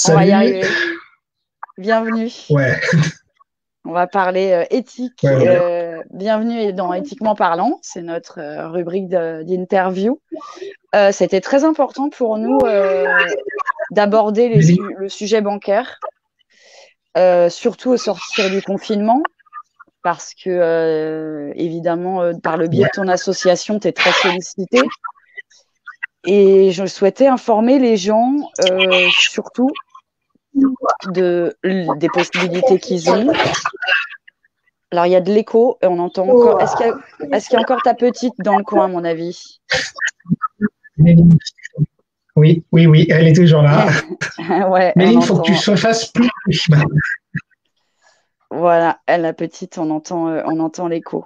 On va y Salut. arriver. Bienvenue. Ouais, On va parler éthique. ouais, ouais. Bienvenue dans Éthiquement parlant. C'est notre rubrique d'interview. C'était très important pour nous d'aborder Vas-y. le sujet bancaire, surtout au sortir du confinement, parce que, évidemment, par le biais Ouais. de ton association, tu es très sollicité. Et je souhaitais informer les gens, surtout des possibilités qu'ils ont. Alors, il y a de l'écho et on entend encore. Est-ce qu'il y a encore ta petite dans le coin, à mon avis? Oui, oui, oui, elle est toujours là. Ouais, on Méline, faut que tu entend. se fasses plus. Voilà, la petite, on entend l'écho.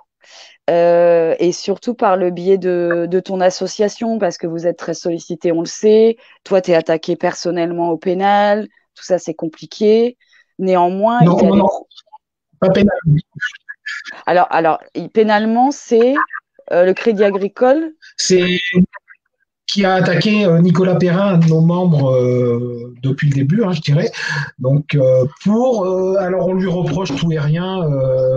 Et surtout par le biais de ton association, parce que vous êtes très sollicité, on le sait. Toi, tu es attaqué personnellement au pénal. Tout ça, c'est compliqué. Néanmoins, il Non, y a non, des. non, pas pénal. Alors, pénalement, c'est le Crédit Agricole. C'est qui a attaqué Nicolas Perrin, un de nos membres, depuis le début, hein, je dirais. Donc, alors on lui reproche tout et rien.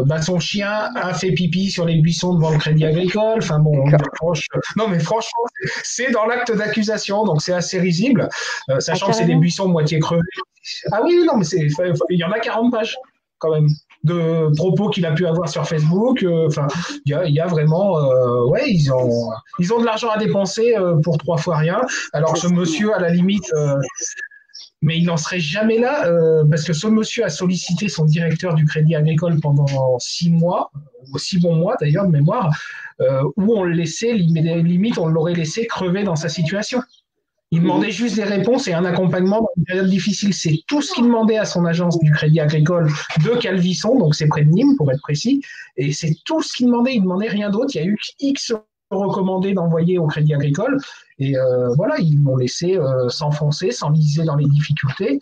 Bah, son chien a fait pipi sur les buissons devant le Crédit Agricole. Enfin bon, on lui D'accord. reproche. Non, mais franchement, c'est dans l'acte d'accusation, donc c'est assez risible, Ah, sachant que c'est des carrément. buissons moitié crevés. Ah oui, non, mais il y en a 40 pages quand même de propos qu'il a pu avoir sur Facebook. Enfin, il y a vraiment, ouais, ils ont de l'argent à dépenser pour trois fois rien. Alors C'est ce ça, ouais. monsieur, à la limite, mais il n'en serait jamais là, parce que ce monsieur a sollicité son directeur du Crédit Agricole pendant 6 mois, 6 bons mois d'ailleurs de mémoire, où on le laissait, limite, on l'aurait laissé crever dans sa situation. Il Mhm. demandait juste des réponses et un accompagnement dans une période difficile. C'est tout ce qu'il demandait à son agence du Crédit Agricole de Calvisson, donc c'est près de Nîmes pour être précis. Et c'est tout ce qu'il demandait. Il demandait rien d'autre. Il y a eu X recommandé d'envoyer au Crédit Agricole. Et voilà, ils m'ont laissé s'enfoncer, s'enliser dans les difficultés,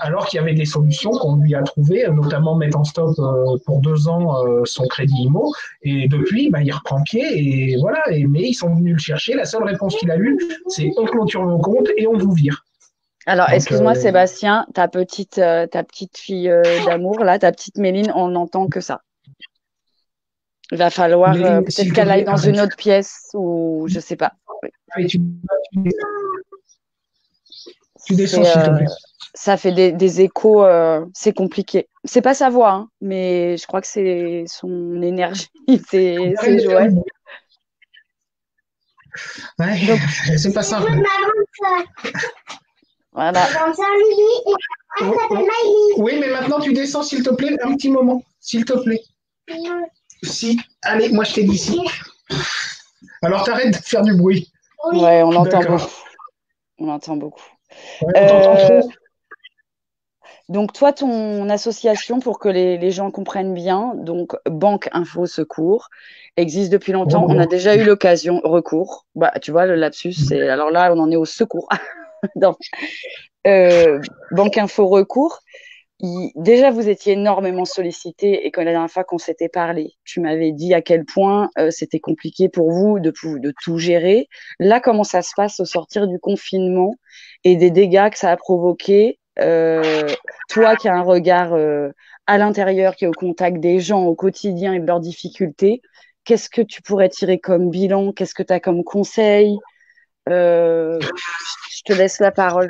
alors qu'il y avait des solutions qu'on lui a trouvées, notamment mettre en stop pour 2 ans son crédit IMO. Et depuis, bah, il reprend pied. Et voilà. Mais ils sont venus le chercher. La seule réponse qu'il a eue, c'est on clôture vos comptes et on vous vire. Alors, Donc, excuse-moi, Sébastien, ta petite fille d'amour, là, ta petite Méline, on n'entend que ça. Il va falloir Méline, peut-être s'il te qu'elle aille plaît, dans arrête. une autre pièce ou je sais pas. Oui. Allez, tu descends, C'est, s'il te plaît. ça fait des échos, c'est compliqué. C'est pas sa voix, hein, mais je crois que c'est son énergie, Arrête c'est de faire du Joël. bruit. Ouais, Donc, c'est pas simple. voilà. Oui, mais maintenant tu descends, s'il te plaît, un petit moment. S'il te plaît. Si. Allez, moi je t'ai dit si. Alors t'arrêtes de faire du bruit. Ouais, on l'entend beaucoup. D'accord. On l'entend beaucoup. Ouais, on t'entend Euh, trop. Donc, toi, ton association, pour que les gens comprennent bien, donc Banque Info Secours, existe depuis longtemps. On a Recours. déjà eu l'occasion, recours. Bah, tu vois, le lapsus, c'est. Alors là, on en est au secours. Dans, Banque Info Recours. Déjà, vous étiez énormément sollicité et quand la dernière fois qu'on s'était parlé, tu m'avais dit à quel point c'était compliqué pour vous de tout gérer. Là, comment ça se passe au sortir du confinement et des dégâts que ça a provoqué, toi qui as un regard à l'intérieur, qui est au contact des gens au quotidien et de leurs difficultés, qu'est-ce que tu pourrais tirer comme bilan? Qu'est-ce que tu as comme conseil? Je te laisse la parole.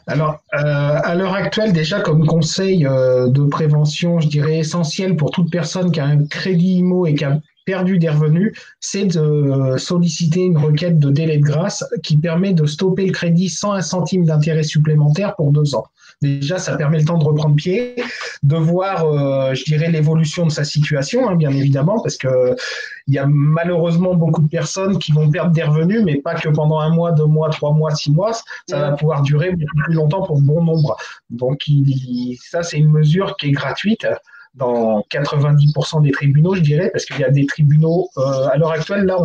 Alors, à l'heure actuelle, déjà comme conseil de prévention, je dirais essentiel pour toute personne qui a un crédit IMO et qui a perdu des revenus, c'est de solliciter une requête de délai de grâce qui permet de stopper le crédit sans un centime d'intérêt supplémentaire pour 2 ans. Déjà, ça permet le temps de reprendre pied, de voir, je dirais, l'évolution de sa situation, hein, bien évidemment, parce que il y a malheureusement beaucoup de personnes qui vont perdre des revenus, mais pas que pendant 1 mois, 2 mois, 3 mois, 6 mois. Ça Eh va oui. pouvoir durer beaucoup plus longtemps pour bon nombre. Donc, ça, c'est une mesure qui est gratuite dans 90% des tribunaux, je dirais, parce qu'il y a des tribunaux, à l'heure actuelle, là,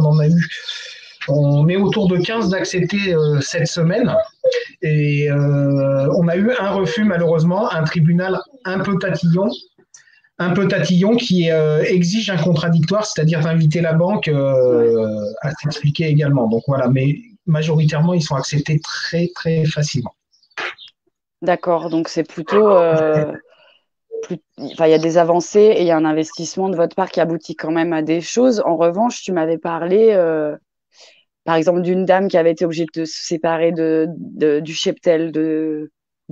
on est autour de 15 d'accepter cette semaine. Et on a eu un refus, malheureusement, un tribunal un peu tatillon qui exige un contradictoire, c'est-à-dire d'inviter la banque Ouais. à s'expliquer également. Donc voilà, mais majoritairement, ils sont acceptés très, très facilement. D'accord. Donc c'est plutôt, enfin, il y a des avancées et il y a un investissement de votre part qui aboutit quand même à des choses. En revanche, tu m'avais parlé, par exemple, d'une dame qui avait été obligée de se séparer du cheptel de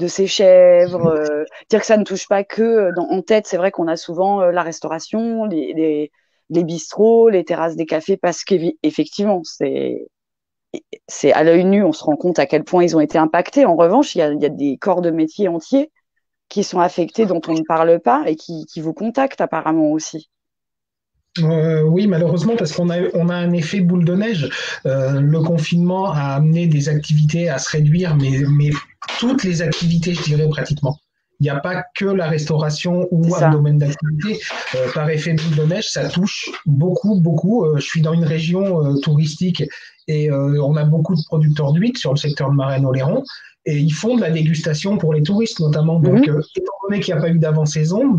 ses chèvres. Dire que ça ne touche pas que en tête, c'est vrai qu'on a souvent la restauration, les bistrots, les terrasses des cafés, parce qu'effectivement, c'est à l'œil nu, on se rend compte à quel point ils ont été impactés. En revanche, il y a des corps de métier entiers qui sont affectés, dont on ne parle pas et qui vous contactent apparemment aussi. Oui, malheureusement, parce qu'on a un effet boule de neige. Le confinement a amené des activités à se réduire, mais toutes les activités, je dirais pratiquement. Il n'y a pas que la restauration C'est ou un ça. domaine d'activité. Par effet boule de neige, ça touche beaucoup, beaucoup. Je suis dans une région touristique et on a beaucoup de producteurs d'huîtres sur le secteur de Marennes-Oléron. Et ils font de la dégustation pour les touristes notamment. Donc, Mhm. étant donné qu'il n'y a pas eu d'avant-saison,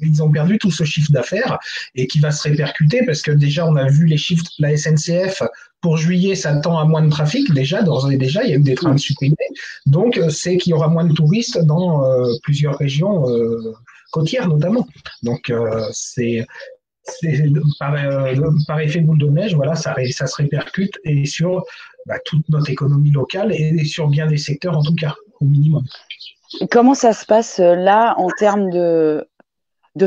ils ont perdu tout ce chiffre d'affaires et qui va se répercuter parce que déjà, on a vu les chiffres de la SNCF. Pour juillet, ça tend à moins de trafic déjà, d'ores et déjà, il y a eu des trains de supprimés. Donc, c'est qu'il y aura moins de touristes dans plusieurs régions côtières notamment. Donc, c'est par effet boule de neige, voilà, ça se répercute et sur toute notre économie locale et sur bien des secteurs en tout cas, au minimum. Et comment ça se passe là en termes de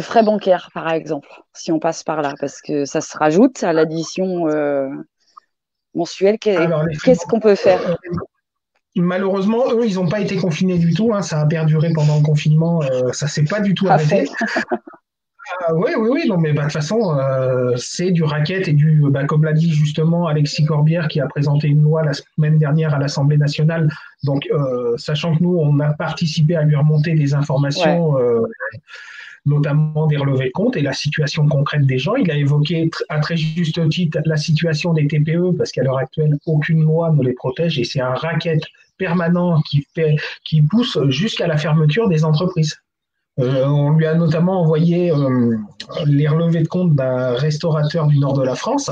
frais bancaires, par exemple, si on passe par là, parce que ça se rajoute à l'addition mensuelle. Alors, Qu'est-ce qu'on peut faire? malheureusement, eux, ils n'ont pas été confinés du tout. Hein, ça a perduré pendant le confinement. Ça ne s'est pas du tout À fond. arrêté. Ah, oui, oui, oui. Non, mais de toute façon, c'est du racket et comme l'a dit justement Alexis Corbière, qui a présenté une loi la semaine dernière à l'Assemblée nationale. Donc, sachant que nous, on a participé à lui remonter des Ouais. informations, notamment des relevés de compte et la situation concrète des gens. Il a évoqué à très juste titre la situation des TPE, parce qu'à l'heure actuelle, aucune loi ne les protège et c'est un racket permanent qui pousse jusqu'à la fermeture des entreprises. On lui a notamment envoyé les relevés de compte d'un restaurateur du nord de la France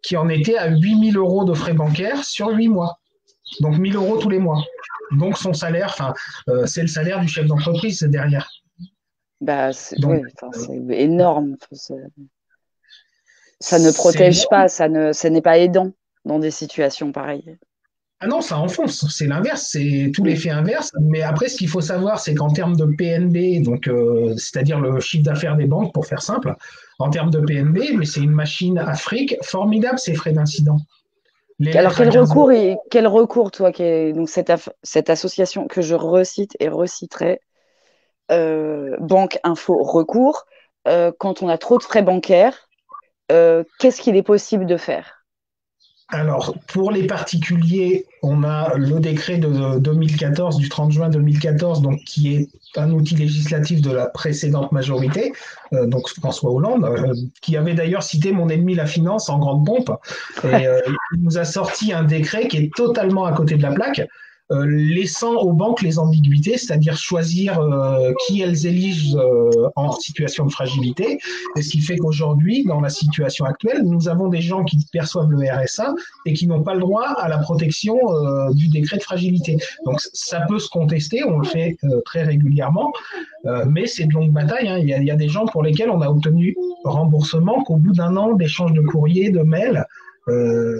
qui en était à 8 000 € de frais bancaires sur 8 mois. Donc 1 000 € tous les mois. Donc son salaire, c'est le salaire du chef d'entreprise derrière. Bah, Donc oui, enfin, c'est énorme. Ça ne c'est protège énorme. pas, ce n'est pas aidant dans des situations pareilles. Ah non, ça enfonce, c'est l'inverse, c'est tout Mm. l'effet inverse. Mais après, ce qu'il faut savoir, c'est qu'en termes de PNB, donc c'est-à-dire le chiffre d'affaires des banques, pour faire simple, en termes de PNB, mais c'est une machine à fric formidable, ces frais d'incident. Les Alors, lettres à 15 euros. quel recours, toi, donc cette association que je recite et reciterai, Banque Info Recours, quand on a trop de frais bancaires, qu'est-ce qu'il est possible de faire? Alors, pour les particuliers, on a le décret de 2014, du 30 juin 2014, donc, qui est un outil législatif de la précédente majorité, donc François Hollande, qui avait d'ailleurs cité mon ennemi la finance en grande pompe. Et il nous a sorti un décret qui est totalement à côté de la plaque, laissant aux banques les ambiguïtés, c'est-à-dire choisir qui elles éligent en situation de fragilité. Et ce qui fait qu'aujourd'hui, dans la situation actuelle, nous avons des gens qui perçoivent le RSA et qui n'ont pas le droit à la protection du décret de fragilité. Donc ça peut se contester, on le fait très régulièrement, mais c'est de longue bataille. Hein. Il y a des gens pour lesquels on a obtenu remboursement qu'au bout d'un an d'échange de courrier, de mails,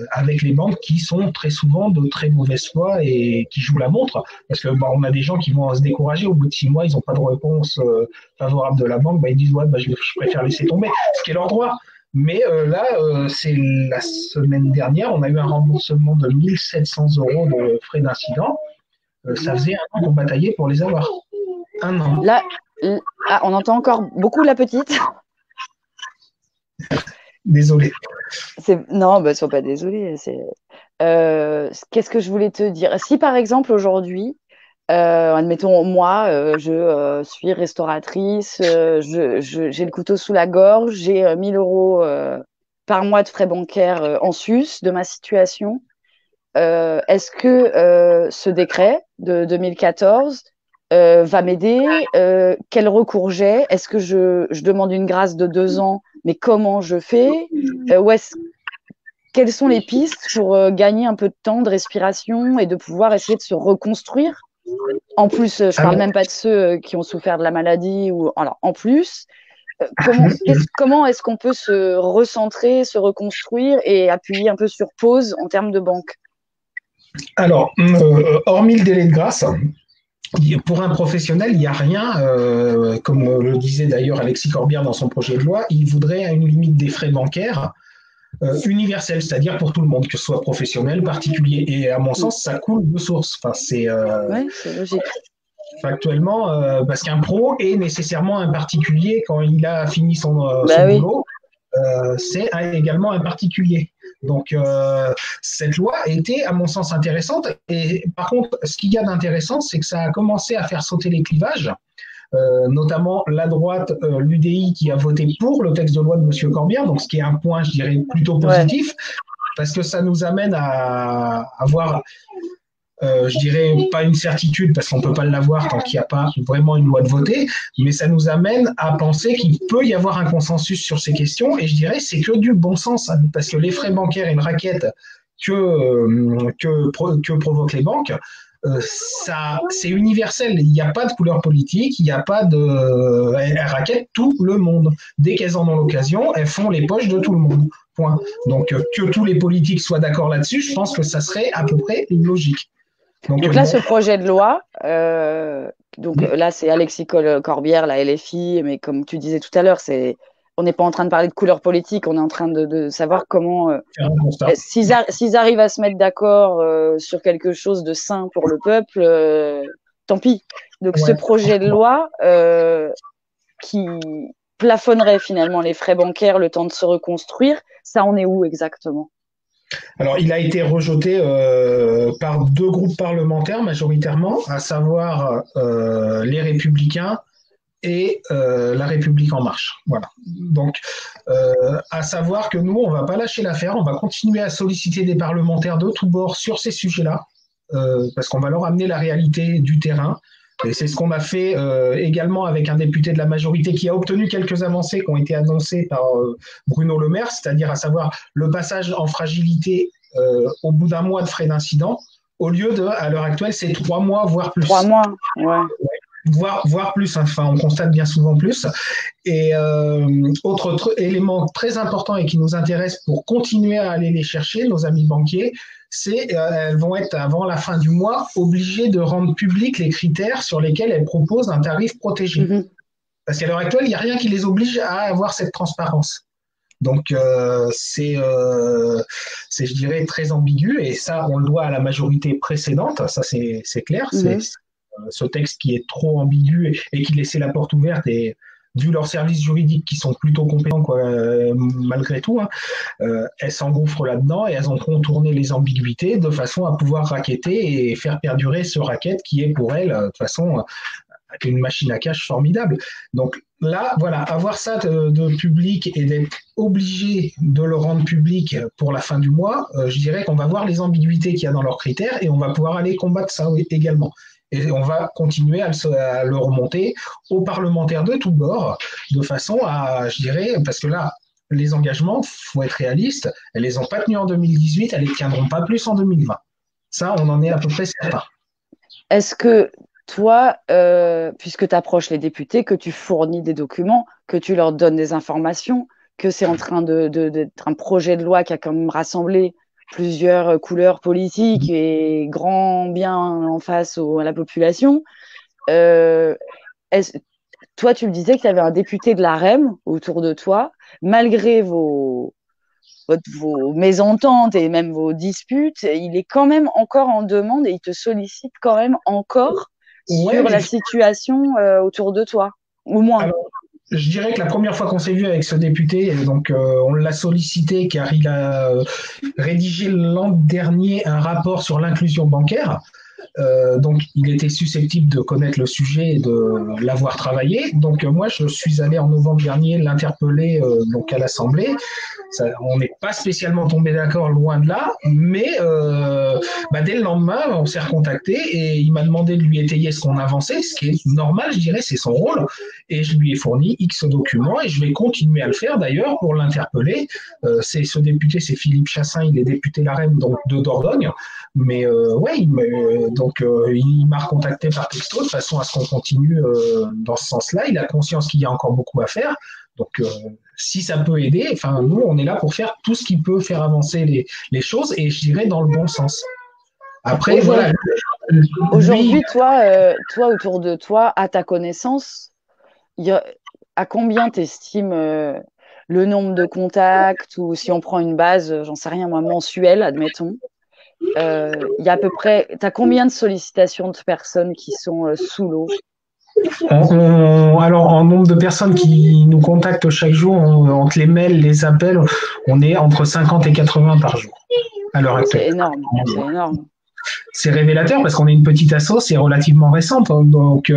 avec les banques qui sont très souvent de très mauvaise foi et qui jouent la montre. Parce que on a des gens qui vont se décourager au bout de 6 mois, ils n'ont pas de réponse favorable de la banque, ils disent ouais, je préfère laisser tomber, ce qui est leur droit. Mais là, c'est la semaine dernière, on a eu un remboursement de 1 700 € de frais d'incident. Ça faisait un an qu'on bataillait pour les avoir. Un an. Là, ah, on entend encore beaucoup la petite. Désolé. Non, bah, sois pas désolée. Qu'est-ce que je voulais te dire? Si par exemple aujourd'hui, admettons moi, je suis restauratrice, j'ai le couteau sous la gorge, j'ai 1000 euros par mois de frais bancaires en sus de ma situation. Est-ce que ce décret de 2014 va m'aider? Quel recours j'ai? Est-ce que je demande une grâce de 2 ans? Mais comment je fais? Où est-ce Quelles sont les pistes pour gagner un peu de temps de respiration et de pouvoir essayer de se reconstruire En plus, je parle même pas de ceux qui ont souffert de la maladie. Alors, en plus, comment est-ce qu'on peut se recentrer, se reconstruire et appuyer un peu sur pause en termes de banque? Alors, hormis le délai de grâce, pour un professionnel, il n'y a rien, comme le disait d'ailleurs Alexis Corbière dans son projet de loi, il voudrait une limite des frais bancaires universelle, c'est-à-dire pour tout le monde, que ce soit professionnel, particulier. Et à mon sens, ça coule de source. Enfin, Oui, c'est logique. Factuellement, parce qu'un pro est nécessairement un particulier quand il a fini son Oui. boulot. C'est également un particulier. Donc, cette loi était, à mon sens, intéressante. Et par contre, ce qu'il y a d'intéressant, c'est que ça a commencé à faire sauter les clivages, notamment la droite, l'UDI, qui a voté pour le texte de loi de M. Corbière, donc ce qui est un point, je dirais, plutôt positif, parce que ça nous amène à avoir je dirais pas une certitude parce qu'on ne peut pas l'avoir tant qu'il n'y a pas vraiment une loi de voter, mais ça nous amène à penser qu'il peut y avoir un consensus sur ces questions et je dirais c'est que du bon sens hein, parce que les frais bancaires et une raquette que provoquent les banques, ça, c'est universel. Il n'y a pas de couleur politique, il n'y a pas de. Elles raquettent tout le monde. Dès qu'elles en ont l'occasion, elles font les poches de tout le monde. Point. Donc, que tous les politiques soient d'accord là-dessus, je pense que ça serait à peu près logique. Donc là, ce projet de loi, là, c'est Alexis Corbière, la LFI, mais comme tu disais tout à l'heure, on n'est pas en train de parler de couleur politique, on est en train de savoir comment, s'ils arrivent à se mettre d'accord sur quelque chose de sain pour le peuple, tant pis. Donc ce projet de loi qui plafonnerait finalement les frais bancaires le temps de se reconstruire, ça en est où exactement ? Alors, il a été rejeté par deux groupes parlementaires majoritairement, à savoir les Républicains et La République en marche. Voilà. Donc, à savoir que nous, on ne va pas lâcher l'affaire, on va continuer à solliciter des parlementaires de tous bords sur ces sujets-là, parce qu'on va leur amener la réalité du terrain. Et c'est ce qu'on a fait également avec un député de la majorité qui a obtenu quelques avancées qui ont été annoncées par Bruno Le Maire, c'est-à-dire à savoir le passage en fragilité au bout d'un mois de frais d'incident, au lieu de, à l'heure actuelle, c'est 3 mois, voire plus. 3 mois, ouais. Voire plus, enfin, on constate bien souvent plus. Et autre élément très important et qui nous intéresse pour continuer à aller les chercher, nos amis banquiers, c'est elles vont être, avant la fin du mois, obligées de rendre publics les critères sur lesquels elles proposent un tarif protégé. Mm-hmm. Parce qu'à l'heure actuelle, il n'y a rien qui les oblige à avoir cette transparence. Donc, c'est, je dirais, très ambigu. Et ça, on le doit à la majorité précédente. Ça, c'est clair. Mm-hmm. C'est ce texte qui est trop ambigu et qui laissait la porte ouverte et vu leurs services juridiques qui sont plutôt compétents quoi, malgré tout, hein, elles s'engouffrent là-dedans et elles ont contourné les ambiguïtés de façon à pouvoir raqueter et faire perdurer ce racket qui est pour elles de toute façon une machine à cash formidable. Donc là, voilà, avoir ça de public et d'être obligé de le rendre public pour la fin du mois, je dirais qu'on va voir les ambiguïtés qu'il y a dans leurs critères et on va pouvoir aller combattre ça également. Et on va continuer à le remonter aux parlementaires de tous bords, de façon à, je dirais, parce que là, les engagements, il faut être réaliste, elles ne les ont pas tenus en 2018, elles ne les tiendront pas plus en 2020. Ça, on en est à peu près certain. Est-ce que toi, puisque tu approches les députés, que tu fournis des documents, que tu leur donnes des informations, que c'est en train d'être un projet de loi qui a quand même rassemblé plusieurs couleurs politiques et grand bien en face à la population. Toi, tu me disais que tu avais un député de la REM autour de toi, malgré vos mésententes et même vos disputes, il est quand même encore en demande et il te sollicite quand même encore sur la situation autour de toi, au moins. Alors, je dirais que la première fois qu'on s'est vu avec ce député, donc on l'a sollicité car il a rédigé l'an dernier un rapport sur l'inclusion bancaire. Donc, il était susceptible de connaître le sujet et de l'avoir travaillé. Donc, moi, je suis allé en novembre dernier l'interpeller donc à l'Assemblée. Ça, on n'est pas spécialement tombé d'accord, loin de là, mais dès le lendemain, on s'est recontacté et il m'a demandé de lui étayer son avancée, ce qui est normal, je dirais, c'est son rôle. Et je lui ai fourni X documents et je vais continuer à le faire d'ailleurs pour l'interpeller. Ce député, c'est Philippe Chassin, il est député LaREM donc de Dordogne. Mais ouais, Il m'a recontacté par texto de façon à ce qu'on continue dans ce sens-là. Il a conscience qu'il y a encore beaucoup à faire. Donc, si ça peut aider, enfin, nous, on est là pour faire tout ce qui peut faire avancer les choses et je dirais dans le bon sens. Après, voilà. Aujourd'hui, toi, autour de toi, à ta connaissance, à combien t'estimes le nombre de contacts ou si on prend une base, j'en sais rien, moi, mensuelle, admettons, il y a à peu près, t'as combien de sollicitations de personnes qui sont sous l'eau? Alors, en nombre de personnes qui nous contactent chaque jour, entre les mails, les appels, on est entre 50 et 80 par jour à l'heure actuelle. C'est énorme, c'est énorme. C'est révélateur parce qu'on est une petite asso, c'est relativement récente. Donc,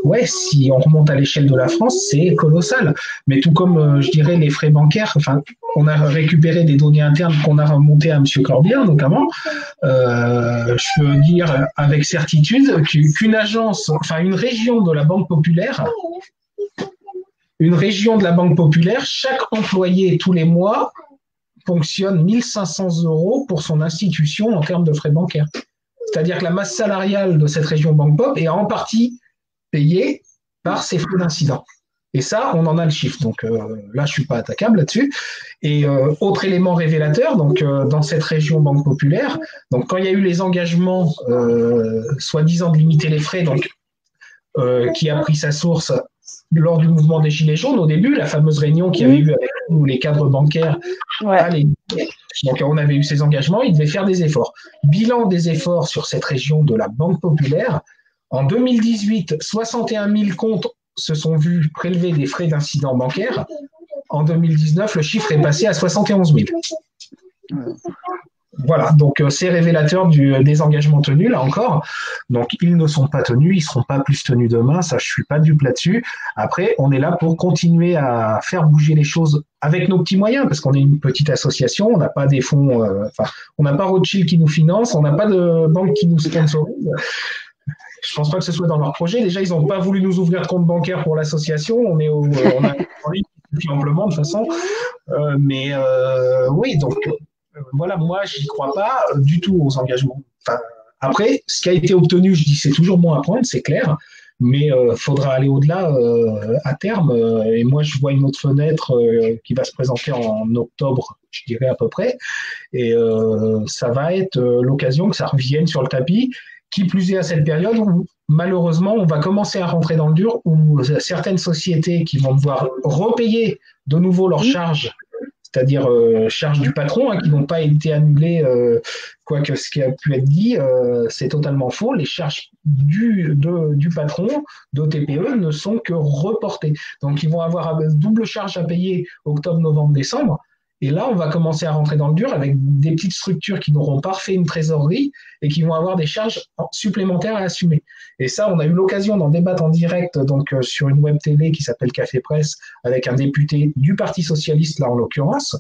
ouais, si on remonte à l'échelle de la France, c'est colossal. Mais tout comme, je dirais, les frais bancaires, enfin, on a récupéré des données internes qu'on a remontées à M. Corbière, notamment. Je peux dire avec certitude qu'une agence, enfin, une région de la Banque Populaire, chaque employé tous les mois fonctionne 1 500 € pour son institution en termes de frais bancaires. C'est-à-dire que la masse salariale de cette région Banque Pop est en partie payée par ces frais d'incident. Et ça, on en a le chiffre. Donc là, je ne suis pas attaquable là-dessus. Et autre élément révélateur, donc dans cette région Banque Populaire, donc quand il y a eu les engagements soi-disant de limiter les frais, donc qui a pris sa source lors du mouvement des Gilets jaunes, au début, la fameuse réunion qu'il y avait eu avec nous, les cadres bancaires, donc on avait eu ces engagements, ils devaient faire des efforts. Bilan des efforts sur cette région de la Banque Populaire, en 2018, 61 000 comptes se sont vus prélever des frais d'incident bancaire. En 2019, le chiffre est passé à 71 000. Voilà, donc c'est révélateur des engagements tenus, là encore. Donc, ils ne sont pas tenus, ils ne seront pas plus tenus demain, ça, je ne suis pas dupe là-dessus. Après, on est là pour continuer à faire bouger les choses avec nos petits moyens, parce qu'on est une petite association, on n'a pas des fonds, on n'a pas Rothschild qui nous finance, on n'a pas de banque qui nous sponsorise. Je ne pense pas que ce soit dans leur projet. Déjà, ils n'ont pas voulu nous ouvrir de compte bancaire pour l'association, on a en ligne amplement de toute façon. Oui, donc... Voilà, moi, je n'y crois pas du tout aux engagements. Enfin, après, ce qui a été obtenu, je dis, c'est toujours bon à prendre, c'est clair, mais il faudra aller au-delà à terme. Et moi, je vois une autre fenêtre qui va se présenter en octobre, je dirais à peu près. Et ça va être l'occasion que ça revienne sur le tapis, qui plus est à cette période où, malheureusement, on va commencer à rentrer dans le dur, où certaines sociétés qui vont devoir repayer de nouveau leurs charges, c'est-à-dire charges du patron, qui n'ont pas été annulées, quoique ce qui a pu être dit, c'est totalement faux. Les charges du patron d'OTPE ne sont que reportées. Donc, ils vont avoir double charge à payer octobre, novembre, décembre. Et là, on va commencer à rentrer dans le dur avec des petites structures qui n'auront pas refait une trésorerie et qui vont avoir des charges supplémentaires à assumer. Et ça, on a eu l'occasion d'en débattre en direct donc sur une web télé qui s'appelle Café Presse avec un député du Parti socialiste, là en l'occurrence,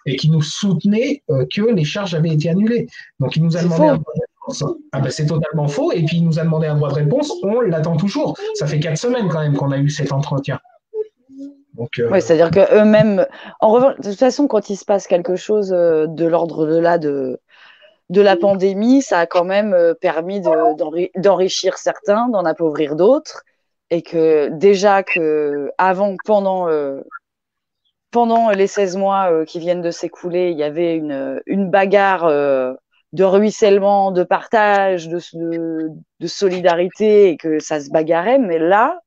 et qui nous soutenait que les charges avaient été annulées. Donc, il nous a demandé un droit de réponse. Ah ben, c'est totalement faux. Et puis, il nous a demandé un droit de réponse. On l'attend toujours. Ça fait 4 semaines quand même qu'on a eu cet entretien. Oui, c'est-à-dire qu'eux-mêmes, en revanche, de toute façon, quand il se passe quelque chose de l'ordre de la pandémie, ça a quand même permis d'enrichir certains, d'en appauvrir d'autres, et que déjà pendant les 16 mois qui viennent de s'écouler, il y avait une bagarre de ruissellement, de partage, de solidarité, et que ça se bagarrait, mais là,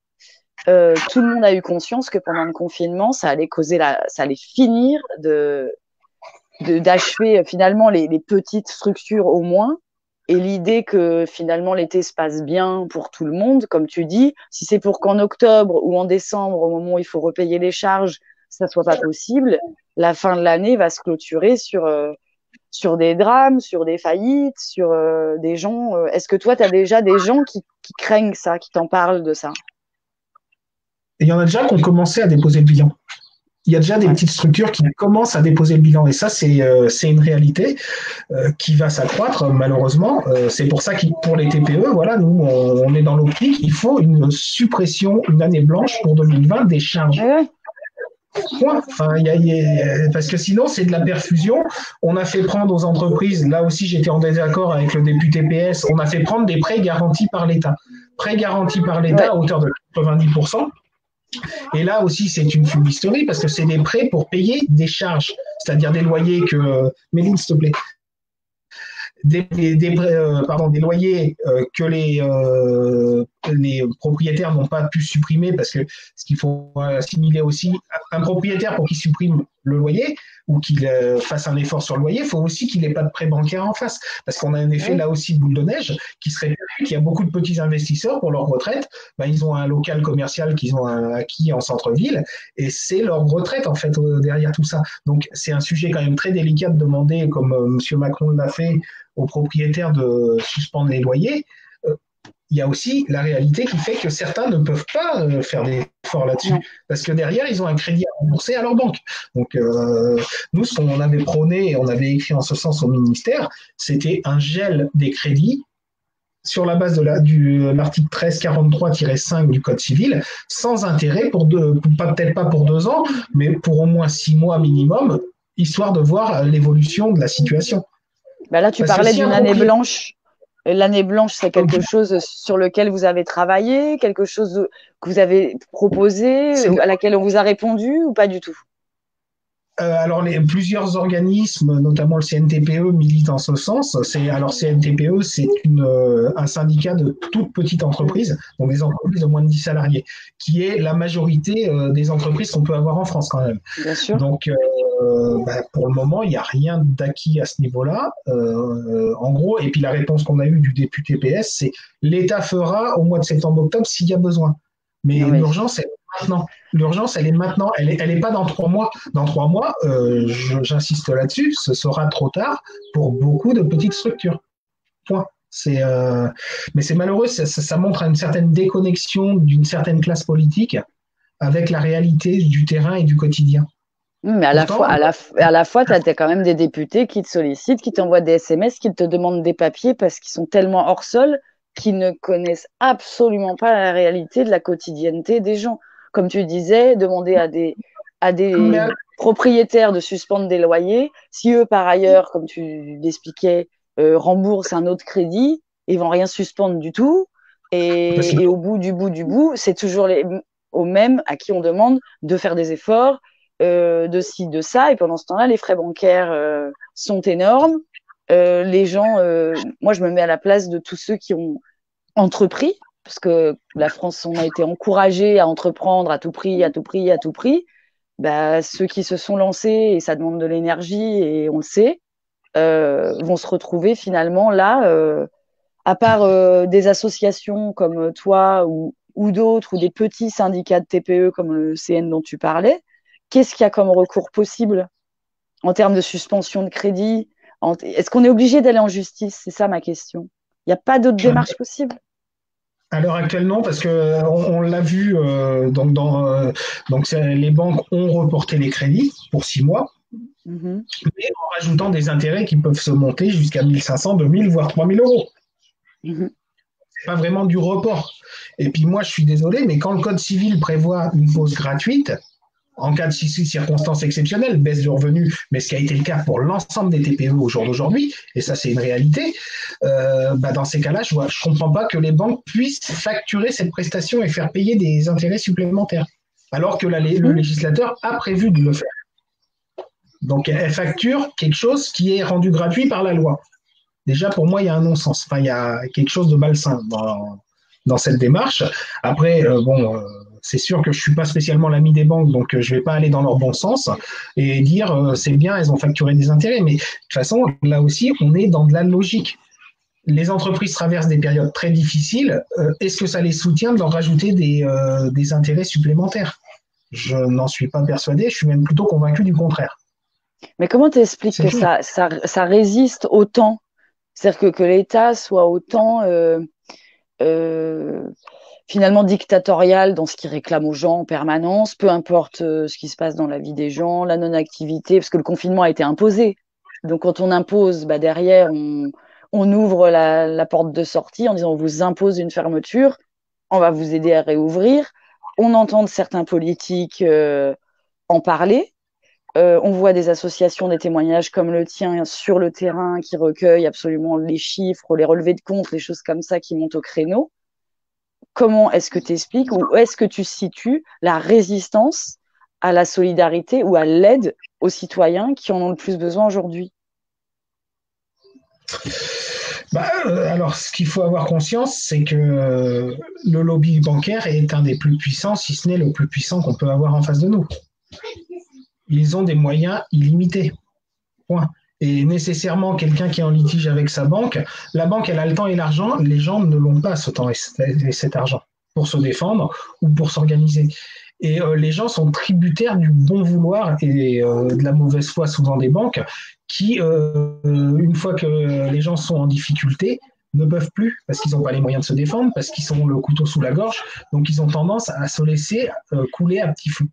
tout le monde a eu conscience que pendant le confinement, ça allait finir d'achever finalement les petites structures au moins. Et l'idée que finalement l'été se passe bien pour tout le monde, comme tu dis, si c'est pour qu'en octobre ou en décembre, au moment où il faut repayer les charges, ça soit pas possible, la fin de l'année va se clôturer sur des drames, sur des faillites, sur des gens. Est-ce que toi, tu as déjà des gens qui craignent ça, qui t'en parlent de ça? Et il y en a déjà qui ont commencé à déposer le bilan. Il y a déjà des petites structures qui commencent à déposer le bilan. Et ça, c'est une réalité qui va s'accroître, malheureusement. C'est pour ça que pour les TPE, voilà, nous, on est dans l'optique. Il faut une suppression, une année blanche pour 2020 des charges. Point. Enfin, parce que sinon, c'est de la perfusion. On a fait prendre aux entreprises, là aussi j'étais en désaccord avec le député PS, on a fait prendre des prêts garantis par l'État. Prêts garantis par l'État Ouais. à hauteur de 90%. Et là aussi, c'est une fumisterie parce que c'est des prêts pour payer des charges, c'est-à-dire des loyers que. Méline, s'il te plaît. Des loyers que les propriétaires n'ont pas pu supprimer parce que ce qu'il faut assimiler aussi, un propriétaire pour qu'il supprime le loyer ou qu'il fasse un effort sur le loyer, il faut aussi qu'il n'ait pas de prêt bancaire en face parce qu'on a un effet là aussi boule de neige qui serait qu'il y a beaucoup de petits investisseurs pour leur retraite, ben, ils ont un local commercial qu'ils ont acquis en centre-ville et c'est leur retraite en fait derrière tout ça. Donc c'est un sujet quand même très délicat de demander, comme M. Macron l'a fait, aux propriétaires de suspendre les loyers. Il y a aussi la réalité qui fait que certains ne peuvent pas faire des efforts là-dessus, parce que derrière, ils ont un crédit à rembourser à leur banque. Donc, nous, ce qu'on avait prôné et on avait écrit en ce sens au ministère, c'était un gel des crédits sur la base de l'article 1343-5 du Code civil, sans intérêt, peut-être pas pour 2 ans, mais pour au moins 6 mois minimum, histoire de voir l'évolution de la situation. Bah là, tu parlais d'une année blanche. L'année blanche, c'est quelque chose sur lequel vous avez travaillé, quelque chose que vous avez proposé, à laquelle on vous a répondu ou pas du tout? Alors, plusieurs organismes, notamment le CNTPE, militent en ce sens. CNTPE, c'est un syndicat de toutes petites entreprises, donc des entreprises de moins de 10 salariés, qui est la majorité des entreprises qu'on peut avoir en France quand même. Bien sûr. Donc, pour le moment, il n'y a rien d'acquis à ce niveau-là. En gros, et puis la réponse qu'on a eue du député PS, c'est l'État fera au mois de septembre-octobre s'il y a besoin. Mais l'urgence, elle est maintenant. L'urgence, elle est maintenant. Elle est pas dans 3 mois. Dans 3 mois, j'insiste là-dessus, ce sera trop tard pour beaucoup de petites structures. Point. Mais c'est malheureux, ça montre une certaine déconnexion d'une certaine classe politique avec la réalité du terrain et du quotidien. Mais à la fois, tu as quand même des députés qui te sollicitent, qui t'envoient des SMS, qui te demandent des papiers parce qu'ils sont tellement hors sol qu'ils ne connaissent absolument pas la réalité de la quotidienneté des gens. Comme tu disais, demander à des propriétaires de suspendre des loyers, si eux, par ailleurs, comme tu l'expliquais, remboursent un autre crédit, ils vont rien suspendre du tout. Et au bout du bout, c'est toujours aux mêmes à qui on demande de faire des efforts, de ci, de ça, et pendant ce temps-là, les frais bancaires sont énormes. Les gens, moi, je me mets à la place de tous ceux qui ont entrepris, parce que la France, on a été encouragé à entreprendre à tout prix, à tout prix, à tout prix. Bah, ceux qui se sont lancés, et ça demande de l'énergie, et on le sait, vont se retrouver finalement là, à part des associations comme toi ou d'autres, ou des petits syndicats de TPE comme le CN dont tu parlais. Qu'est-ce qu'il y a comme recours possible en termes de suspension de crédit? Est-ce qu'on est obligé d'aller en justice? C'est ça ma question. Il n'y a pas d'autre démarche possible? À l'heure actuelle, non, parce qu'on l'a vu, les banques ont reporté les crédits pour 6 mois, mais en rajoutant des intérêts qui peuvent se monter jusqu'à 1 500, 2 000, voire 3 000 euros. C'est pas vraiment du report. Et puis moi, je suis désolé, mais quand le Code civil prévoit une pause gratuite, en cas de circonstances exceptionnelles, baisse de revenus, mais ce qui a été le cas pour l'ensemble des TPE au jour d'aujourd'hui, et ça c'est une réalité, dans ces cas-là, je ne comprends pas que les banques puissent facturer cette prestation et faire payer des intérêts supplémentaires, alors que le législateur a prévu de le faire. Donc elle facture quelque chose qui est rendu gratuit par la loi. Déjà, pour moi, il y a un non-sens. Enfin, il y a quelque chose de malsain dans cette démarche. Après, c'est sûr que je ne suis pas spécialement l'ami des banques, donc je ne vais pas aller dans leur bon sens et dire c'est bien, elles ont facturé des intérêts. Mais de toute façon, là aussi, on est dans de la logique. Les entreprises traversent des périodes très difficiles. Est-ce que ça les soutient de leur rajouter des intérêts supplémentaires? Je n'en suis pas persuadé. Je suis même plutôt convaincu du contraire. Mais comment tu expliques que ça résiste autant? C'est-à-dire que l'État soit autant finalement dictatorial dans ce qu'il réclame aux gens en permanence, peu importe ce qui se passe dans la vie des gens, la non-activité, parce que le confinement a été imposé. Donc quand on impose, derrière, on ouvre la porte de sortie en disant on vous impose une fermeture, on va vous aider à réouvrir. On entend de certains politiques en parler. On voit des associations, des témoignages comme le tien sur le terrain qui recueillent absolument les chiffres, les relevés de compte, les choses comme ça qui montent au créneau. Comment est-ce que tu expliques ou est-ce que tu situes la résistance à la solidarité ou à l'aide aux citoyens qui en ont le plus besoin aujourd'hui? Alors, ce qu'il faut avoir conscience, c'est que le lobby bancaire est un des plus puissants, si ce n'est le plus puissant qu'on peut avoir en face de nous. Ils ont des moyens illimités. Point. Et nécessairement, quelqu'un qui est en litige avec sa banque, la banque, elle a le temps et l'argent. Les gens ne l'ont pas, ce temps et cet argent, pour se défendre ou pour s'organiser. Et les gens sont tributaires du bon vouloir et de la mauvaise foi souvent des banques qui, une fois que les gens sont en difficulté, ne peuvent plus parce qu'ils n'ont pas les moyens de se défendre, parce qu'ils ont le couteau sous la gorge. Donc, ils ont tendance à se laisser couler à petit feu.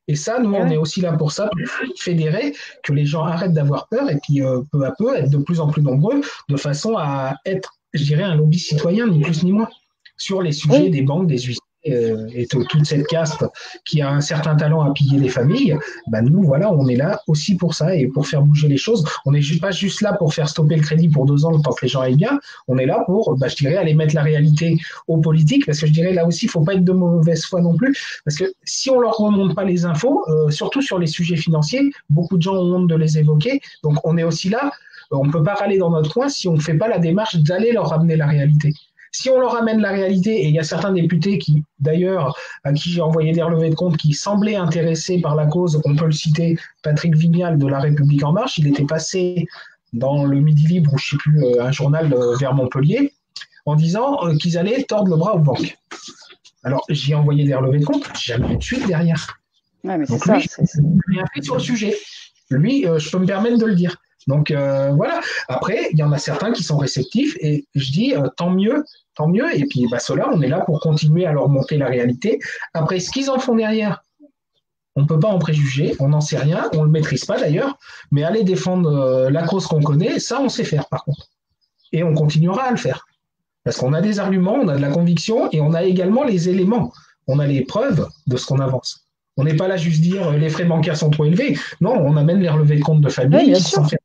Et ça, nous, on est aussi là pour ça, pour fédérer, que les gens arrêtent d'avoir peur et puis peu à peu être de plus en plus nombreux, de façon à être, je dirais, un lobby citoyen, ni plus ni moins, sur les sujets des banques, des huissiers et toute cette caste qui a un certain talent à piller les familles. Nous, voilà, on est là aussi pour ça et pour faire bouger les choses. On n'est pas juste là pour faire stopper le crédit pour 2 ans le temps que les gens aillent bien. On est là pour, je dirais, aller mettre la réalité aux politiques, parce que je dirais là aussi, il ne faut pas être de mauvaise foi non plus, parce que si on ne leur remonte pas les infos, surtout sur les sujets financiers, beaucoup de gens ont honte de les évoquer. Donc on est aussi là, on ne peut pas râler dans notre coin si on ne fait pas la démarche d'aller leur ramener la réalité. Si on leur amène la réalité, et il y a certains députés qui, d'ailleurs, à qui j'ai envoyé des relevés de compte, qui semblaient intéressés par la cause, on peut le citer, Patrick Vignal de La République En Marche, il était passé dans le Midi Libre, ou je ne sais plus, un journal vers Montpellier, en disant qu'ils allaient tordre le bras aux banques. Alors, j'ai envoyé des relevés de compte, jamais eu de suite derrière. Ouais, mais donc c'est lui, ça. il n'a rien fait sur le sujet. Lui, je peux me permettre de le dire. Donc voilà. Après, il y en a certains qui sont réceptifs et je dis tant mieux, tant mieux. Et puis ceux-là, on est là pour continuer à leur montrer la réalité. Après, ce qu'ils en font derrière, on ne peut pas en préjuger, on n'en sait rien, on ne le maîtrise pas d'ailleurs, mais aller défendre la cause qu'on connaît, ça, on sait faire par contre. Et on continuera à le faire. Parce qu'on a des arguments, on a de la conviction et on a également les éléments. On a les preuves de ce qu'on avance. On n'est pas là juste dire les frais bancaires sont trop élevés. Non, on amène les relevés de compte de famille qui sont faits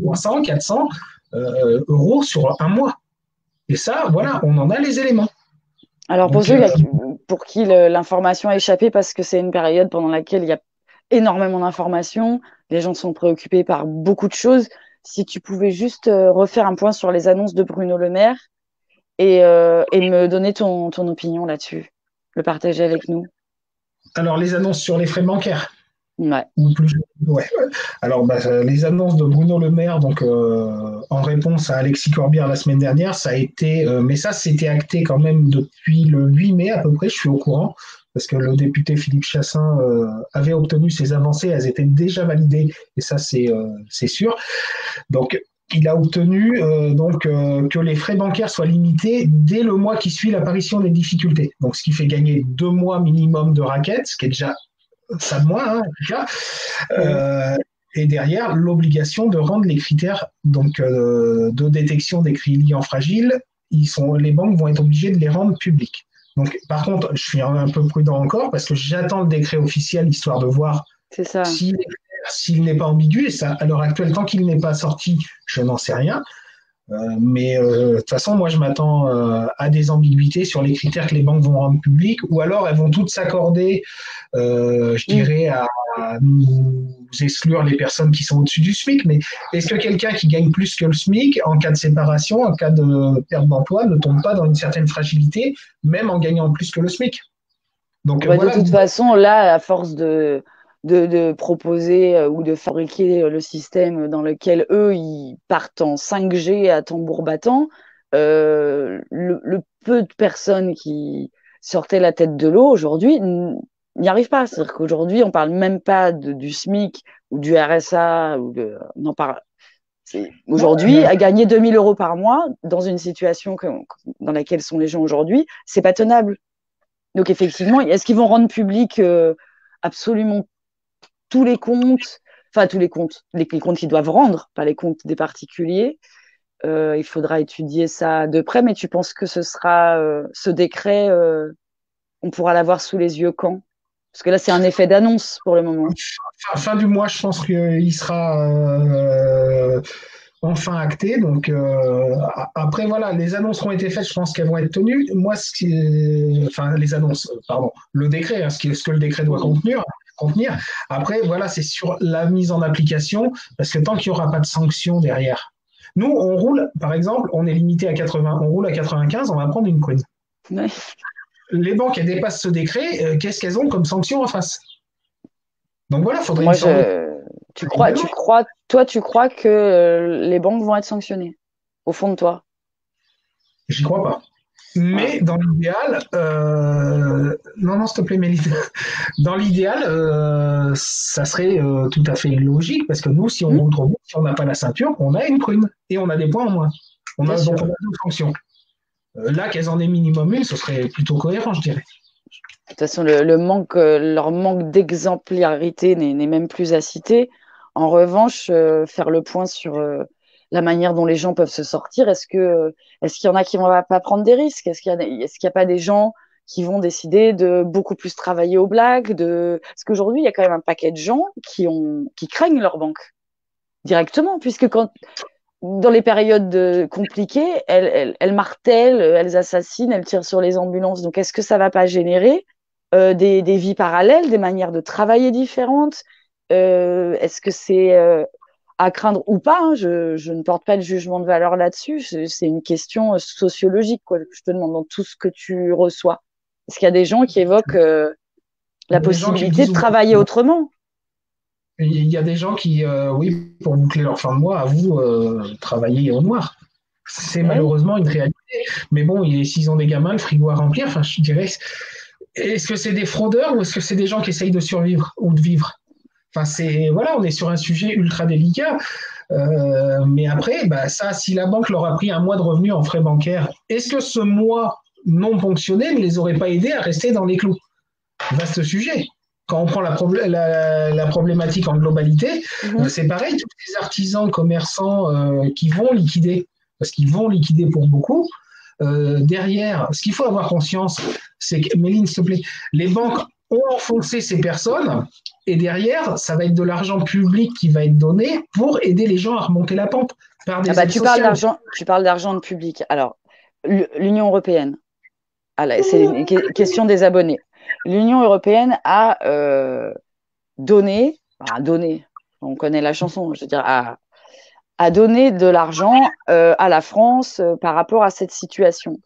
300, 400 euros sur un mois. Et ça, voilà, on en a les éléments. Alors pour ceux pour qui l'information a échappé, parce que c'est une période pendant laquelle il y a énormément d'informations, les gens sont préoccupés par beaucoup de choses, si tu pouvais juste refaire un point sur les annonces de Bruno Le Maire et me donner ton opinion là-dessus, le partager avec nous. Alors les annonces sur les frais bancaires. Ouais. Ouais. Alors, les annonces de Bruno Le Maire, donc en réponse à Alexis Corbière la semaine dernière, ça a été, mais ça c'était acté quand même depuis le 8 mai à peu près, je suis au courant, parce que le député Philippe Chassin avait obtenu ces avancées, elles étaient déjà validées, et ça c'est sûr. Donc, il a obtenu que les frais bancaires soient limités dès le mois qui suit l'apparition des difficultés. Donc, ce qui fait gagner 2 mois minimum de raquettes, ce qui est déjà ça de moi, en tout cas. Et derrière, l'obligation de rendre les critères de détection des clients fragiles, les banques vont être obligées de les rendre publics. Donc, par contre, je suis un peu prudent encore parce que j'attends le décret officiel histoire de voir s'il n'est pas ambigu. Et ça, à l'heure actuelle, tant qu'il n'est pas sorti, je n'en sais rien. Mais de toute façon, moi, je m'attends à des ambiguïtés sur les critères que les banques vont rendre publics, ou alors elles vont toutes s'accorder, je dirais, à nous exclure les personnes qui sont au-dessus du SMIC. Mais est-ce que quelqu'un qui gagne plus que le SMIC, en cas de séparation, en cas de perte d'emploi, ne tombe pas dans une certaine fragilité, même en gagnant plus que le SMIC? Donc, voilà. De toute façon, là, à force de proposer ou de fabriquer le système dans lequel eux, ils partent en 5G à tambour battant, le peu de personnes qui sortaient la tête de l'eau aujourd'hui n'y arrivent pas. C'est-à-dire qu'aujourd'hui, on parle même pas du SMIC ou du RSA. On en parle. Aujourd'hui, à gagner 2 000 euros par mois dans une situation dans laquelle sont les gens aujourd'hui, c'est pas tenable. Donc effectivement, est-ce qu'ils vont rendre public absolument tous les comptes, enfin tous les comptes, les comptes qu'ils doivent rendre, pas les comptes des particuliers? Il faudra étudier ça de près, mais tu penses que ce décret, on pourra l'avoir sous les yeux quand? Parce que là, c'est un effet d'annonce pour le moment. Fin du mois, je pense qu'il sera enfin acté. Donc après, voilà, les annonces ont été faites, je pense qu'elles vont être tenues. Moi, enfin, les annonces, pardon, le décret, hein, ce que le décret doit contenir. Après, voilà, c'est sur la mise en application, parce que tant qu'il n'y aura pas de sanctions derrière. Nous, on roule, par exemple, on est limité à 80, on roule à 95, on va prendre une prune. Ouais. Les banques, elles dépassent ce décret, qu'est-ce qu'elles ont comme sanction en face? Donc voilà, il faudrait une Moi, sorte de tu crois que les banques vont être sanctionnées, au fond de toi. J'y crois pas. Voilà. Mais dans l'idéal, non, non, s'il te plaît, Mélite. Dans l'idéal, ça serait tout à fait logique parce que nous, si on Hmm, roule trop vite, si on n'a pas la ceinture, on a une prune et on a des points en moins. bien Donc sûr. on a deux fonctions. Là, qu'elles en aient minimum une, ce serait plutôt cohérent, je dirais. De toute façon, leur manque d'exemplarité n'est même plus à citer. En revanche, faire le point sur la manière dont les gens peuvent se sortir, est-ce qu'il y en a qui vont pas prendre des risques? Est-ce qu'il y a pas des gens qui vont décider de beaucoup plus travailler aux blagues, parce qu'aujourd'hui, il y a quand même un paquet de gens qui craignent leur banque directement, puisque dans les périodes compliquées, elles martèlent, elles assassinent, elles tirent sur les ambulances. Donc, est-ce que ça va pas générer des vies parallèles, des manières de travailler différentes? Est-ce que c'est à craindre ou pas, hein? Je ne porte pas de jugement de valeur là-dessus. C'est une question sociologique, quoi, que je te demande dans tout ce que tu reçois. Est-ce qu'il y a des gens qui évoquent Il la y a des gens qui me possibilité disent, de travailler autrement? il y a des gens qui, oui, pour boucler leur fin de mois, avouent travailler au noir. C'est Eh oui. malheureusement une réalité. Mais bon, s'ils ont des gamins, le frigo à remplir, enfin, je dirais, est-ce que c'est des fraudeurs ou est-ce que c'est des gens qui essayent de survivre ou de vivre? Enfin, voilà, on est sur un sujet ultra délicat. Mais après, bah, ça, si la banque leur a pris un mois de revenus en frais bancaires, est-ce que ce mois non ponctionné ne les aurait pas aidés à rester dans les clous? Vaste sujet. Quand on prend la problématique en globalité, Mhm. c'est pareil, tous les artisans, commerçants qui vont liquider, parce qu'ils vont liquider pour beaucoup, derrière, ce qu'il faut avoir conscience, c'est que, Méline, s'il te plaît, les banques ont enfoncé ces personnes, et derrière, ça va être de l'argent public qui va être donné pour aider les gens à remonter la pente par Ah des bah, aides sociales. tu parles d'argent de public. Alors, l'Union européenne, c'est une question des abonnés. L'Union européenne a donné, on connaît la chanson, je veux dire, a donné de l'argent à la France par rapport à cette situation.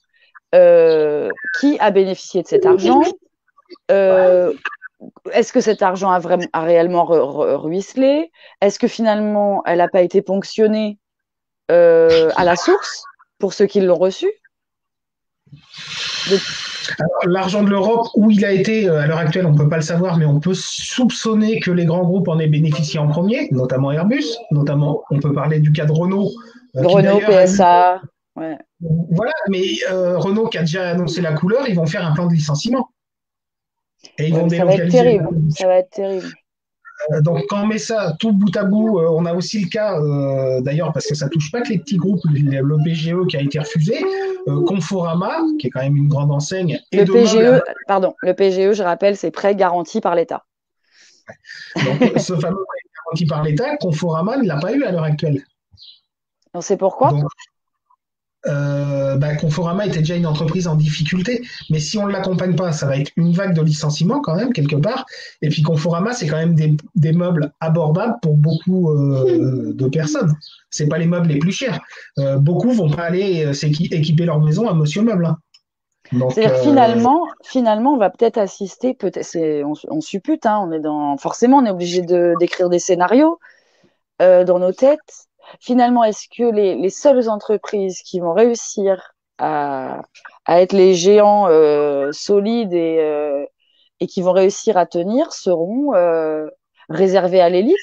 Qui a bénéficié de cet argent? Euh, Est-ce que cet argent a réellement ruisselé? Est-ce que finalement, elle n'a pas été ponctionnée à la source pour ceux qui l'ont reçu? Donc, L'argent de l'Europe, où il a été à l'heure actuelle, on ne peut pas le savoir, mais on peut soupçonner que les grands groupes en aient bénéficié en premier, notamment Airbus, notamment on peut parler du cas de Renault, qui Renault, d'ailleurs a eu, PSA, ouais. voilà, mais Renault qui a déjà annoncé la couleur, ils vont faire un plan de licenciement et ils Ouais, vont mais ça va être délocaliser la terrible. Ça production. va être terrible. Donc quand on met ça tout bout à bout, on a aussi le cas, d'ailleurs, parce que ça touche pas que les petits groupes, le PGE qui a été refusé, Conforama, qui est quand même une grande enseigne, et Le de meubles à PGE, pardon, le PGE, je rappelle, c'est prêt garanti par l'État. donc, ce fameux prêt garanti par l'État, Conforama ne l'a pas eu à l'heure actuelle. On sait pourquoi? Donc, Conforama était déjà une entreprise en difficulté, mais si on ne l'accompagne pas, ça va être une vague de licenciements quand même, quelque part. Et puis Conforama, c'est quand même des meubles abordables pour beaucoup de personnes. C'est pas les meubles les plus chers. Beaucoup vont pas aller équiper leur maison à Monsieur Meuble, hein. Donc, C'est-à-dire finalement, on va peut-être assister, on suppute, hein, forcément, on est obligé d'écrire des scénarios dans nos têtes. Finalement, est-ce que les seules entreprises qui vont réussir à être les géants solides et qui vont réussir à tenir seront réservées à l'élite,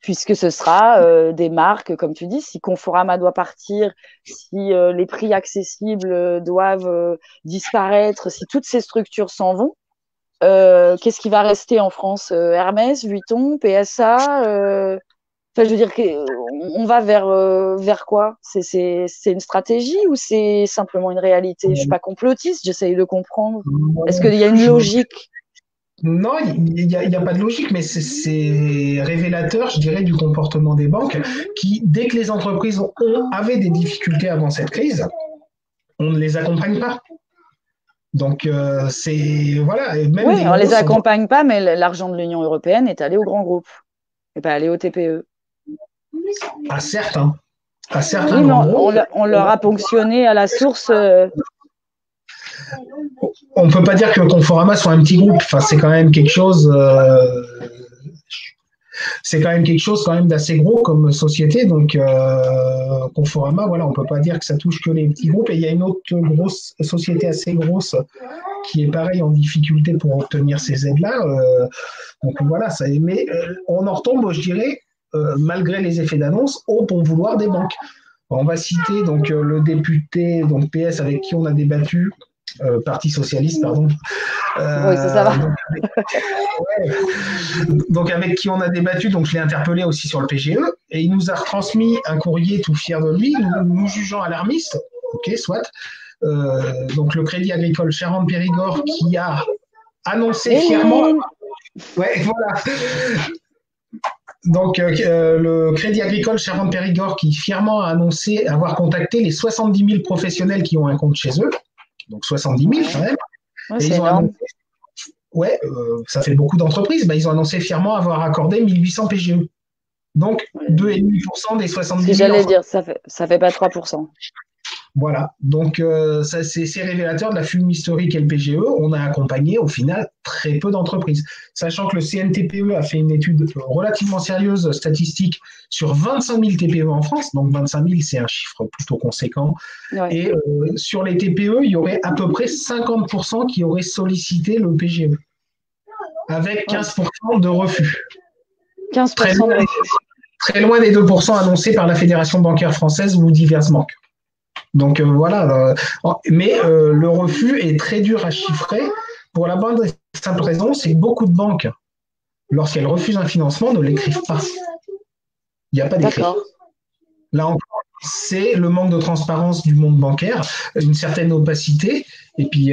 puisque ce sera des marques, comme tu dis, si Conforama doit partir, si les prix accessibles doivent disparaître, si toutes ces structures s'en vont, qu'est-ce qui va rester en France? Hermès, Vuitton, PSA, Enfin, je veux dire, on va vers quoi? C'est une stratégie ou c'est simplement une réalité? Je suis pas complotiste, j'essaye de comprendre. Est-ce qu'il y a une logique? Non, il y a pas de logique, mais c'est révélateur, je dirais, du comportement des banques qui, dès que les entreprises avaient des difficultés avant cette crise, on ne les accompagne pas. Donc, c'est. Voilà, et même Oui, des on les grosses entreprises. accompagne pas, mais l'argent de l'Union européenne est allé aux grands groupes et pas allé aux TPE. À certains Oui, mais grands groupes, on leur a ponctionné à la source. on ne peut pas dire que Conforama soit un petit groupe. Enfin, c'est quand même quelque chose quand même d'assez gros comme société. Donc, Conforama, voilà, on peut pas dire que ça touche que les petits groupes. Et il y a une autre grosse société assez grosse qui est pareil en difficulté pour obtenir ces aides-là. Donc voilà, mais on en retombe, je dirais, malgré les effets d'annonce, au bon vouloir des banques. On va citer donc le député donc PS avec qui on a débattu, Parti socialiste, pardon. Oui, ça va. Donc avec qui on a débattu, donc je l'ai interpellé aussi sur le PGE, et il nous a retransmis un courrier tout fier de lui, nous jugeant alarmistes, ok, soit, donc le Crédit Agricole Charente-Périgord qui a annoncé fièrement, ouais, voilà, donc le Crédit Agricole Charente-Périgord qui fièrement a annoncé avoir contacté les 70 000 professionnels qui ont un compte chez eux, donc 70 000 quand même, Ouais, et c'est ils ont énorme. annoncé, ouais, ça fait beaucoup d'entreprises, ils ont annoncé fièrement avoir accordé 1800 PGE. Donc, 2,5% des Ce que 70 000 j'allais enfants. dire, ça fait pas 3%. Voilà. Donc, ça, c'est révélateur de la fumisterie qu'est le PGE. On a accompagné, au final, très peu d'entreprises. Sachant que le CNTPE a fait une étude relativement sérieuse, statistique, sur 25 000 TPE en France. Donc, 25 000, c'est un chiffre plutôt conséquent. Ouais. Et sur les TPE, il y aurait à peu près 50% qui auraient sollicité le PGE, avec Ouais. 15% de refus. 15% de refus. Très loin des 2% annoncés par la Fédération bancaire française ou diverses banques. Donc voilà, mais le refus est très dur à chiffrer pour la bonne et simple raison, c'est que beaucoup de banques, lorsqu'elles refusent un financement, ne l'écrivent pas. Il n'y a pas d'écrit. D'accord. Là encore, c'est le manque de transparence du monde bancaire, une certaine opacité, et puis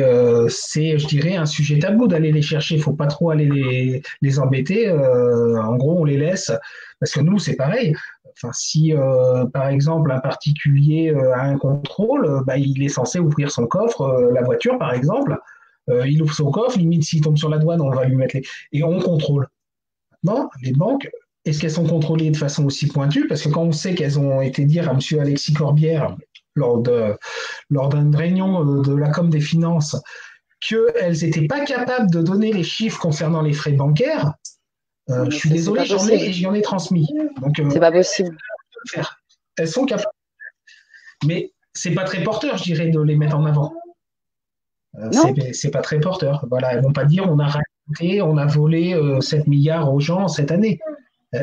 c'est, je dirais, un sujet tabou d'aller les chercher. Il ne faut pas trop aller les embêter. En gros, on les laisse, parce que nous, c'est pareil. Enfin, si, par exemple, un particulier a un contrôle, il est censé ouvrir son coffre, la voiture, par exemple. Il ouvre son coffre, limite, s'il tombe sur la douane, on va lui mettre les. Et on contrôle. Non, les banques, est-ce qu'elles sont contrôlées de façon aussi pointue? Parce que quand on sait qu'elles ont été dire à M. Alexis Corbière lors d'une réunion de la Com des finances qu'elles n'étaient pas capables de donner les chiffres concernant les frais bancaires, je suis désolé, j'en ai et j'en ai transmis. Donc, c'est pas possible. Elles sont capables. Mais c'est pas très porteur, je dirais, de les mettre en avant. C'est pas très porteur. Voilà, elles vont pas dire on a raconté, on a volé 7 milliards aux gens cette année.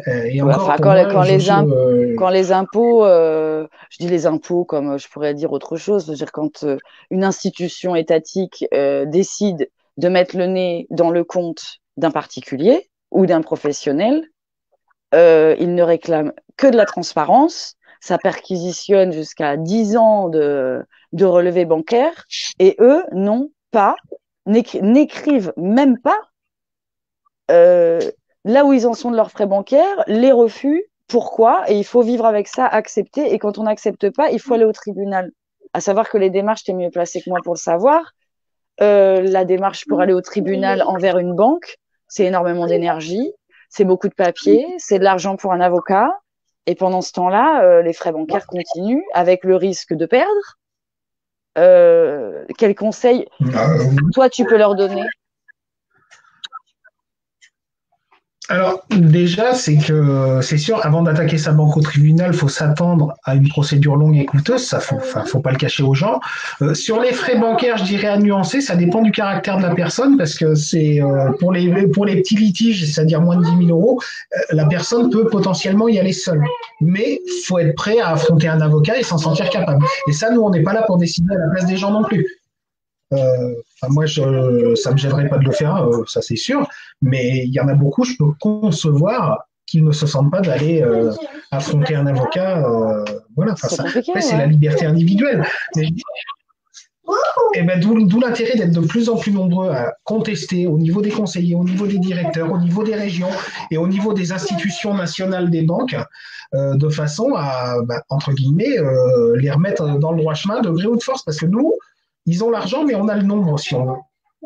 Et Ouais, encore, enfin, pour moi, quand les impôts, je dis les impôts comme je pourrais dire autre chose, c'est-à-dire quand une institution étatique décide de mettre le nez dans le compte d'un particulier ou d'un professionnel, il ne réclame que de la transparence, ça perquisitionne jusqu'à 10 ans de relevés bancaires, et eux n'ont pas, n'écrivent même pas euh, là où ils en sont de leurs frais bancaires, les refus, pourquoi, et il faut vivre avec ça, accepter, et quand on n'accepte pas, il faut aller au tribunal. À savoir que les démarches, tu es mieux placé que moi pour le savoir, la démarche pour aller au tribunal envers une banque, c'est énormément d'énergie, c'est beaucoup de papier, c'est de l'argent pour un avocat, et pendant ce temps-là, les frais bancaires continuent avec le risque de perdre. Quel conseil, toi, tu peux leur donner? Alors, déjà, c'est que c'est sûr, avant d'attaquer sa banque au tribunal, il faut s'attendre à une procédure longue et coûteuse. Ça, faut pas le cacher aux gens. Sur les frais bancaires, je dirais à nuancer, ça dépend du caractère de la personne, parce que c'est pour les petits litiges, c'est-à-dire moins de 10 000 euros, la personne peut potentiellement y aller seule. Mais faut être prêt à affronter un avocat et s'en sentir capable. Et ça, nous, on n'est pas là pour décider à la place des gens non plus. Moi, ça ne me gênerait pas de le faire, ça c'est sûr, mais il y en a beaucoup, je peux concevoir qu'ils ne se sentent pas d'aller affronter un avocat. Voilà, C'est compliqué, après, c'est ouais. la liberté individuelle. Mais et ben, d'où l'intérêt d'être de plus en plus nombreux à contester au niveau des conseillers, au niveau des directeurs, au niveau des régions et au niveau des institutions nationales des banques, de façon à, entre guillemets, les remettre dans le droit chemin de gré ou de force. Parce que nous, ils ont l'argent, mais on a le nombre, si on veut.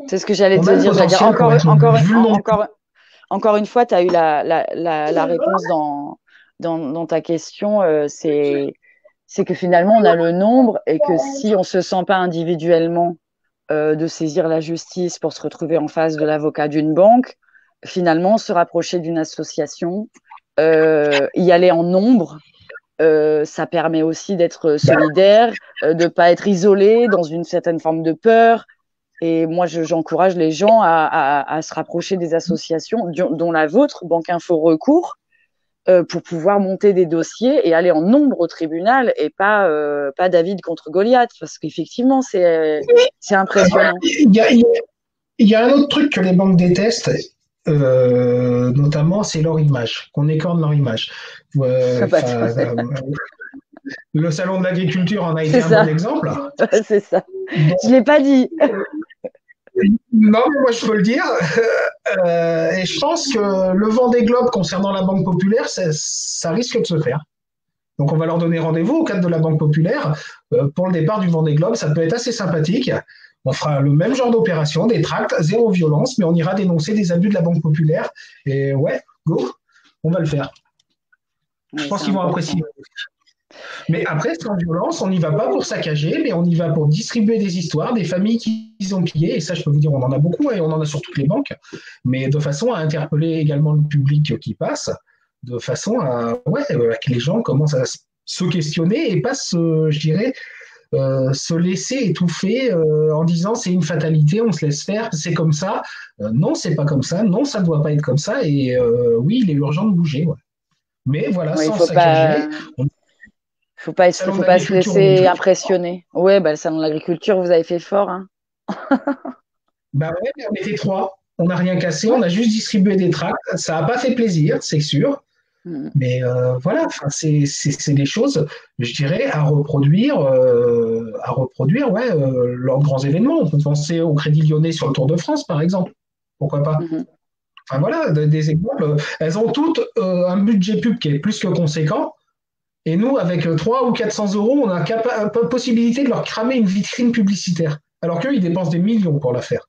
C'est ce que j'allais On te a le dire. J'allais dire potentiel pour être nombreux. Vu le nombre. encore une fois, tu as eu la réponse dans ta question. C'est que finalement, on a le nombre et que si on ne se sent pas individuellement de saisir la justice pour se retrouver en face de l'avocat d'une banque, finalement, se rapprocher d'une association, y aller en nombre, ça permet aussi d'être solidaire, de ne pas être isolé dans une certaine forme de peur. Et moi, j'encourage les gens à se rapprocher des associations, dont la vôtre, Banque Info Recours, pour pouvoir monter des dossiers et aller en nombre au tribunal et pas David contre Goliath, parce qu'effectivement, c'est impressionnant. Il y a un autre truc que les banques détestent, notamment, c'est leur image, qu'on écorne leur image. Le salon de l'agriculture en a été un bon exemple. C'est ça. Je ne l'ai pas dit. Non, mais moi je peux le dire. Et je pense que le Vendée Globe concernant la Banque Populaire, ça risque de se faire. Donc on va leur donner rendez-vous au cadre de la Banque Populaire pour le départ du Vendée Globe. Ça peut être assez sympathique. On fera le même genre d'opération, des tracts, zéro violence, mais on ira dénoncer des abus de la Banque Populaire. Et ouais, go, on va le faire. Je pense qu'ils vont apprécier. Mais après, sans violence, on n'y va pas pour saccager, mais on y va pour distribuer des histoires, des familles qui ont pillé, et ça, je peux vous dire, on en a beaucoup, et on en a sur toutes les banques, mais de façon à interpeller également le public qui passe, de façon à que les gens commencent à se questionner et pas je dirais, se laisser étouffer en disant c'est une fatalité, on se laisse faire, c'est comme ça. Non, c'est pas comme ça, non, ça ne doit pas être comme ça, et oui, il est urgent de bouger. Ouais. Mais voilà, sans saccager. Faut pas se laisser impressionner. Ouais, le salon de l'agriculture, vous avez fait fort. Hein. Ouais, on était 3. On n'a rien cassé, on a juste distribué des tracts. Ça n'a pas fait plaisir, c'est sûr. Mais voilà, c'est des choses, je dirais, à reproduire lors de grands événements. On peut penser au Crédit Lyonnais sur le Tour de France, par exemple. Pourquoi pas? Enfin voilà, des exemples. Elles ont toutes un budget pub qui est plus que conséquent. Et nous, avec 300 ou 400 euros, on a possibilité de leur cramer une vitrine publicitaire. Alors qu'eux, ils dépensent des millions pour la faire.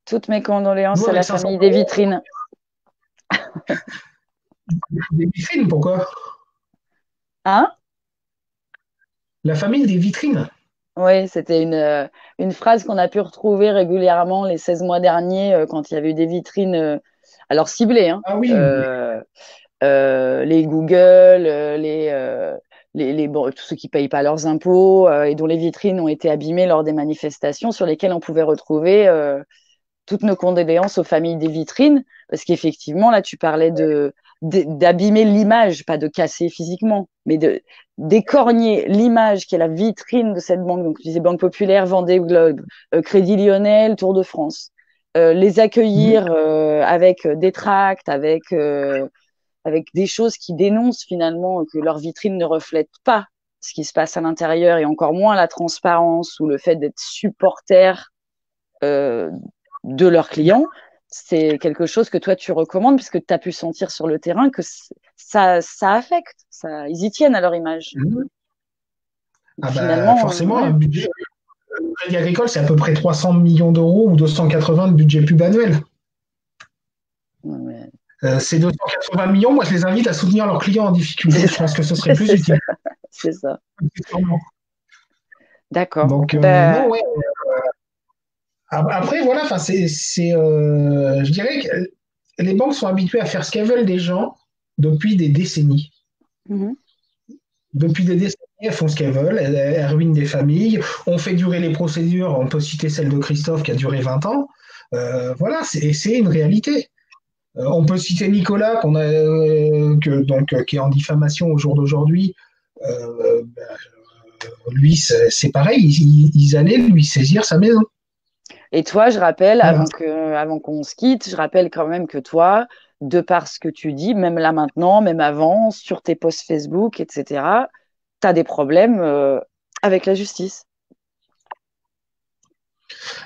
Toutes mes condoléances à la famille des vitrines. Des vitrines, pourquoi? Hein? La famille des vitrines. Oui, c'était une phrase qu'on a pu retrouver régulièrement les 16 mois derniers quand il y avait eu des vitrines, alors ciblées, hein, ah oui, les Google, tous ceux qui ne payent pas leurs impôts et dont les vitrines ont été abîmées lors des manifestations sur lesquelles on pouvait retrouver toutes nos condoléances aux familles des vitrines, parce qu'effectivement, là, tu parlais d'abîmer l'image, pas de casser physiquement, mais d'écorner l'image qui est la vitrine de cette banque. Donc, tu disais Banque Populaire, Vendée Globe, Crédit Lyonnais, Tour de France. Les accueillir avec des tracts, avec des choses qui dénoncent finalement que leur vitrine ne reflète pas ce qui se passe à l'intérieur et encore moins la transparence ou le fait d'être supporter de leurs clients, c'est quelque chose que toi tu recommandes puisque tu as pu sentir sur le terrain que ça affecte, ils y tiennent à leur image. Finalement, forcément, un budget le Crédit Agricole, c'est à peu près 300 millions d'euros ou 280 de budget pub annuel. Ces 280 millions, moi je les invite à soutenir leurs clients en difficulté. Je pense que ce serait plus utile. C'est ça. D'accord. Donc, non, ouais. Après, voilà, je dirais que les banques sont habituées à faire ce qu'elles veulent des gens depuis des décennies. Depuis des décennies, elles font ce qu'elles veulent, elles ruinent des familles, on fait durer les procédures, on peut citer celle de Christophe qui a duré 20 ans. Voilà, c'est une réalité. On peut citer Nicolas, qui est en diffamation au jour d'aujourd'hui. Lui, c'est pareil, ils allaient lui saisir sa maison. Et toi, je rappelle, avant qu'on se quitte, je rappelle quand même que toi, de par ce que tu dis, même là maintenant, même avant, sur tes posts Facebook, etc., tu as des problèmes avec la justice.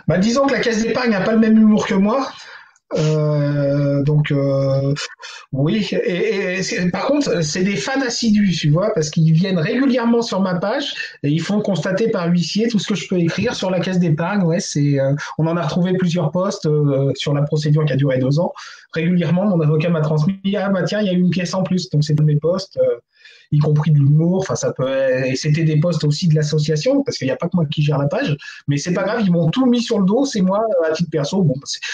Bah, disons que la caisse d'épargne n'a pas le même humour que moi. Donc oui, par contre, c'est des fans assidus, tu vois, parce qu'ils viennent régulièrement sur ma page et ils font constater par huissier tout ce que je peux écrire sur la caisse d'épargne. Ouais, on en a retrouvé plusieurs posts sur la procédure qui a duré 2 ans. Régulièrement, mon avocat m'a transmis, ah bah tiens, il y a eu une pièce en plus, donc c'est de mes posts. Y compris de l'humour, enfin ça peut et c'était des posts aussi de l'association parce qu'il n'y a pas que moi qui gère la page, mais c'est pas grave, ils m'ont tout mis sur le dos, c'est moi à titre perso, bon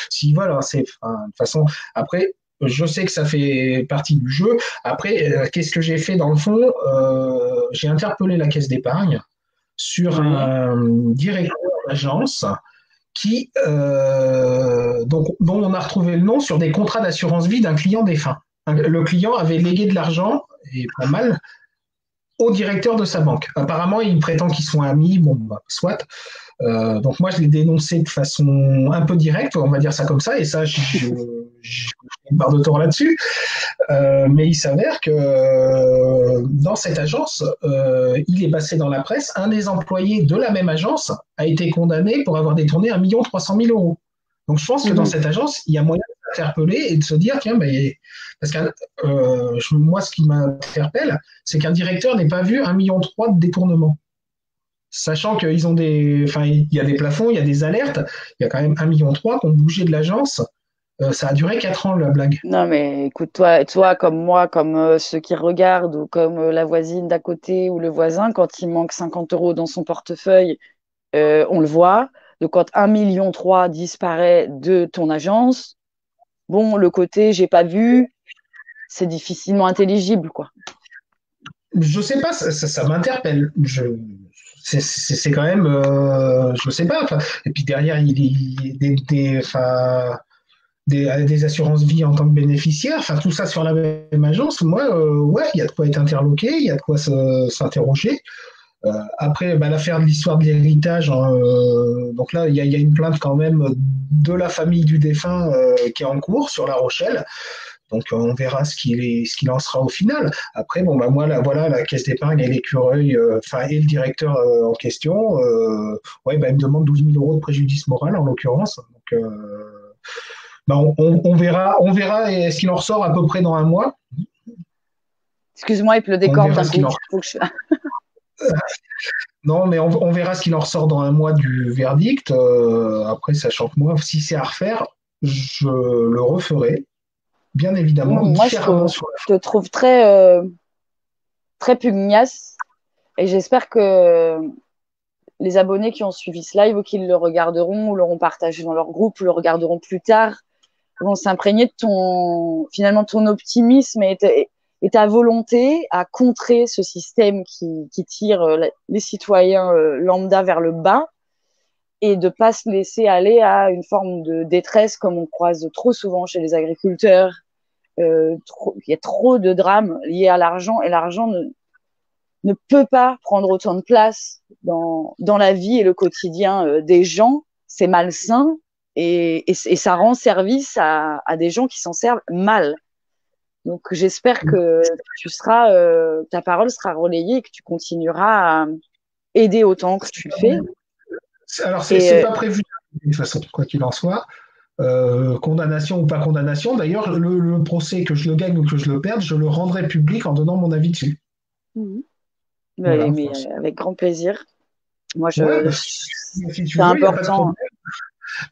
s'ils veulent, hein, de toute façon après je sais que ça fait partie du jeu. Après, qu'est-ce que j'ai fait dans le fond? J'ai interpellé la caisse d'épargne sur un directeur d'agence dont on a retrouvé le nom sur des contrats d'assurance vie d'un client défunt. Le client avait légué de l'argent, et pas mal, au directeur de sa banque. Apparemment, il prétend qu'ils sont amis, bon, bah, soit. Donc moi, je l'ai dénoncé de façon un peu directe, on va dire ça comme ça, et ça, j'ai une part de tort là-dessus. Mais il s'avère que dans cette agence, il est passé dans la presse, un des employés de la même agence a été condamné pour avoir détourné 1,3 million d'euros. Donc je pense que dans cette agence, il y a moyen de s'interpeller et de se dire, tiens, parce que moi, ce qui m'interpelle, c'est qu'un directeur n'ait pas vu 1,3 million de détournement. Sachant qu'ils ont enfin, il y a des plafonds, il y a des alertes, il y a quand même 1,3 million qui ont bougé de l'agence. Ça a duré 4 ans, la blague. Non, mais écoute, toi comme moi, comme ceux qui regardent, ou comme la voisine d'à côté ou le voisin, quand il manque 50 euros dans son portefeuille, on le voit. Donc, quand 1,3 million disparaît de ton agence, bon, le côté j'ai pas vu, c'est difficilement intelligible, quoi. Je sais pas, ça m'interpelle. C'est quand même, je sais pas. Et puis derrière, il y a enfin, des assurances vie en tant que bénéficiaire. Enfin, tout ça sur la même agence. Moi, ouais, il y a de quoi être interloqué, il y a de quoi s'interroger. Après, l'affaire de l'histoire de l'héritage, hein, donc là, il y a une plainte quand même de la famille du défunt qui est en cours sur La Rochelle. Donc on verra ce qu'il en sera au final. Après, bon, moi, voilà, la caisse d'épargne et l'écureuil, et le directeur en question, ouais, il me demande 12 000 euros de préjudice moral en l'occurrence. Donc, on verra ce qu'il en ressort à peu près dans un mois. Excuse-moi, il pleut des On cordes verra d'un ce qu'il coup. en... Faut que je... Non, mais on verra ce qu'il en ressort dans un mois du verdict. Après, sachant que moi, si c'est à refaire, je le referai, bien évidemment, Moi, différemment je te trouve très, très pugnace, et j'espère que les abonnés qui ont suivi ce live ou qui le regarderont ou l'auront partagé dans leur groupe ou le regarderont plus tard vont s'imprégner de finalement ton optimisme et ta volonté à contrer ce système qui tire les citoyens lambda vers le bas, et de pas se laisser aller à une forme de détresse comme on croise trop souvent chez les agriculteurs. Il y a trop de drames liés à l'argent, et l'argent ne peut pas prendre autant de place dans la vie et le quotidien des gens. C'est malsain, et ça rend service à des gens qui s'en servent mal. Donc j'espère que ta parole sera relayée et que tu continueras à aider autant que tu le fais. Alors, c'est pas prévu de toute façon, quoi qu'il en soit. Condamnation ou pas condamnation. D'ailleurs, le procès, que je le gagne ou que je le perde, je le rendrai public en donnant mon avis dessus. Voilà, mais avec grand plaisir. Moi, si tu c'est veux, il n'y a pas de important. problème.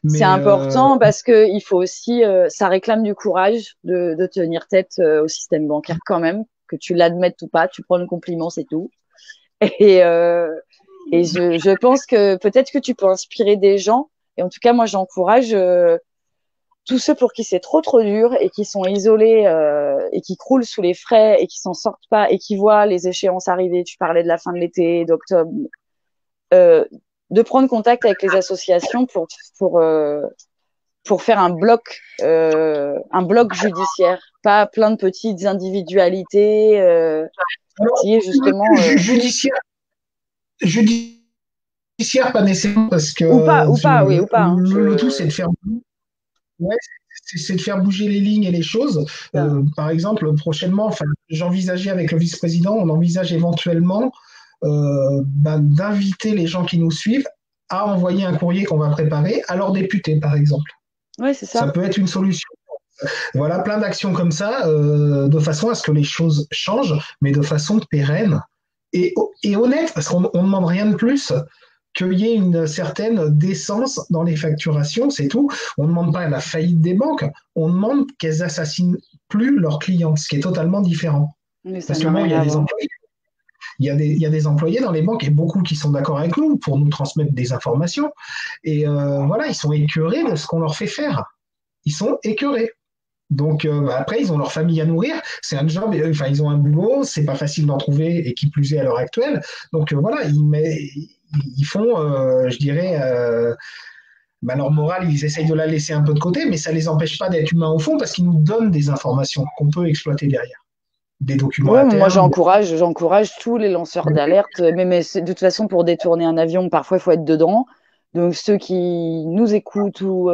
C'est important parce que il faut aussi, ça réclame du courage de tenir tête au système bancaire quand même, que tu l'admettes ou pas, tu prends le compliment, c'est tout. Et, je pense que peut-être que tu peux inspirer des gens. Et en tout cas, moi, j'encourage tous ceux pour qui c'est trop dur et qui sont isolés et qui croulent sous les frais et qui s'en sortent pas et qui voient les échéances arriver. Tu parlais de la fin de l'été, d'octobre. De prendre contact avec les associations pour faire un bloc judiciaire, pas plein de petites individualités qui est justement judiciaire pas nécessairement parce que ou pas, oui, ou pas. le tout c'est de faire. Ouais, c'est de faire bouger les lignes et les choses. Ça. Par exemple, prochainement, enfin, j'envisageais avec le vice-président, on envisage éventuellement d'inviter les gens qui nous suivent à envoyer un courrier qu'on va préparer à leurs députés, par exemple. Ouais, c'est Ça ça. peut être une solution. Voilà, plein d'actions comme ça, de façon à ce que les choses changent, mais de façon pérenne et honnête, parce qu'on ne demande rien de plus qu'il y ait une certaine décence dans les facturations, c'est tout. On ne demande pas la faillite des banques, on demande qu'elles assassinent plus leurs clients, ce qui est totalement différent. Mais ça Parce que n'a bon, il rien y a à des voir. employés, il y a des employés dans les banques et beaucoup qui sont d'accord avec nous pour nous transmettre des informations. Et voilà, ils sont écœurés de ce qu'on leur fait faire. Ils sont écœurés. Donc après, ils ont leur famille à nourrir. C'est un job, enfin ils ont un boulot, c'est pas facile d'en trouver et qui plus est à l'heure actuelle. Donc voilà, ils font, je dirais, leur morale, ils essayent de la laisser un peu de côté, mais ça les empêche pas d'être humains au fond parce qu'ils nous donnent des informations qu'on peut exploiter derrière, des documents Ouais, mais moi internes. j'encourage tous les lanceurs d'alerte, mais de toute façon pour détourner un avion, parfois il faut être dedans. Donc ceux qui nous écoutent ou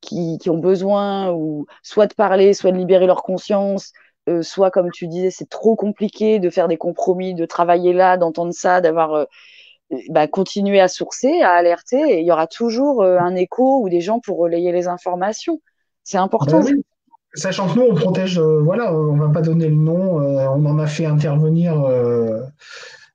qui ont besoin ou soit de parler, soit de libérer leur conscience, soit comme tu disais, c'est trop compliqué de faire des compromis, de travailler là, d'entendre ça, d'avoir continuer à sourcer, à alerter, et il y aura toujours un écho ou des gens pour relayer les informations. C'est Ben important. oui, sachant que nous, on protège, voilà, on va pas donner le nom, on en a fait intervenir,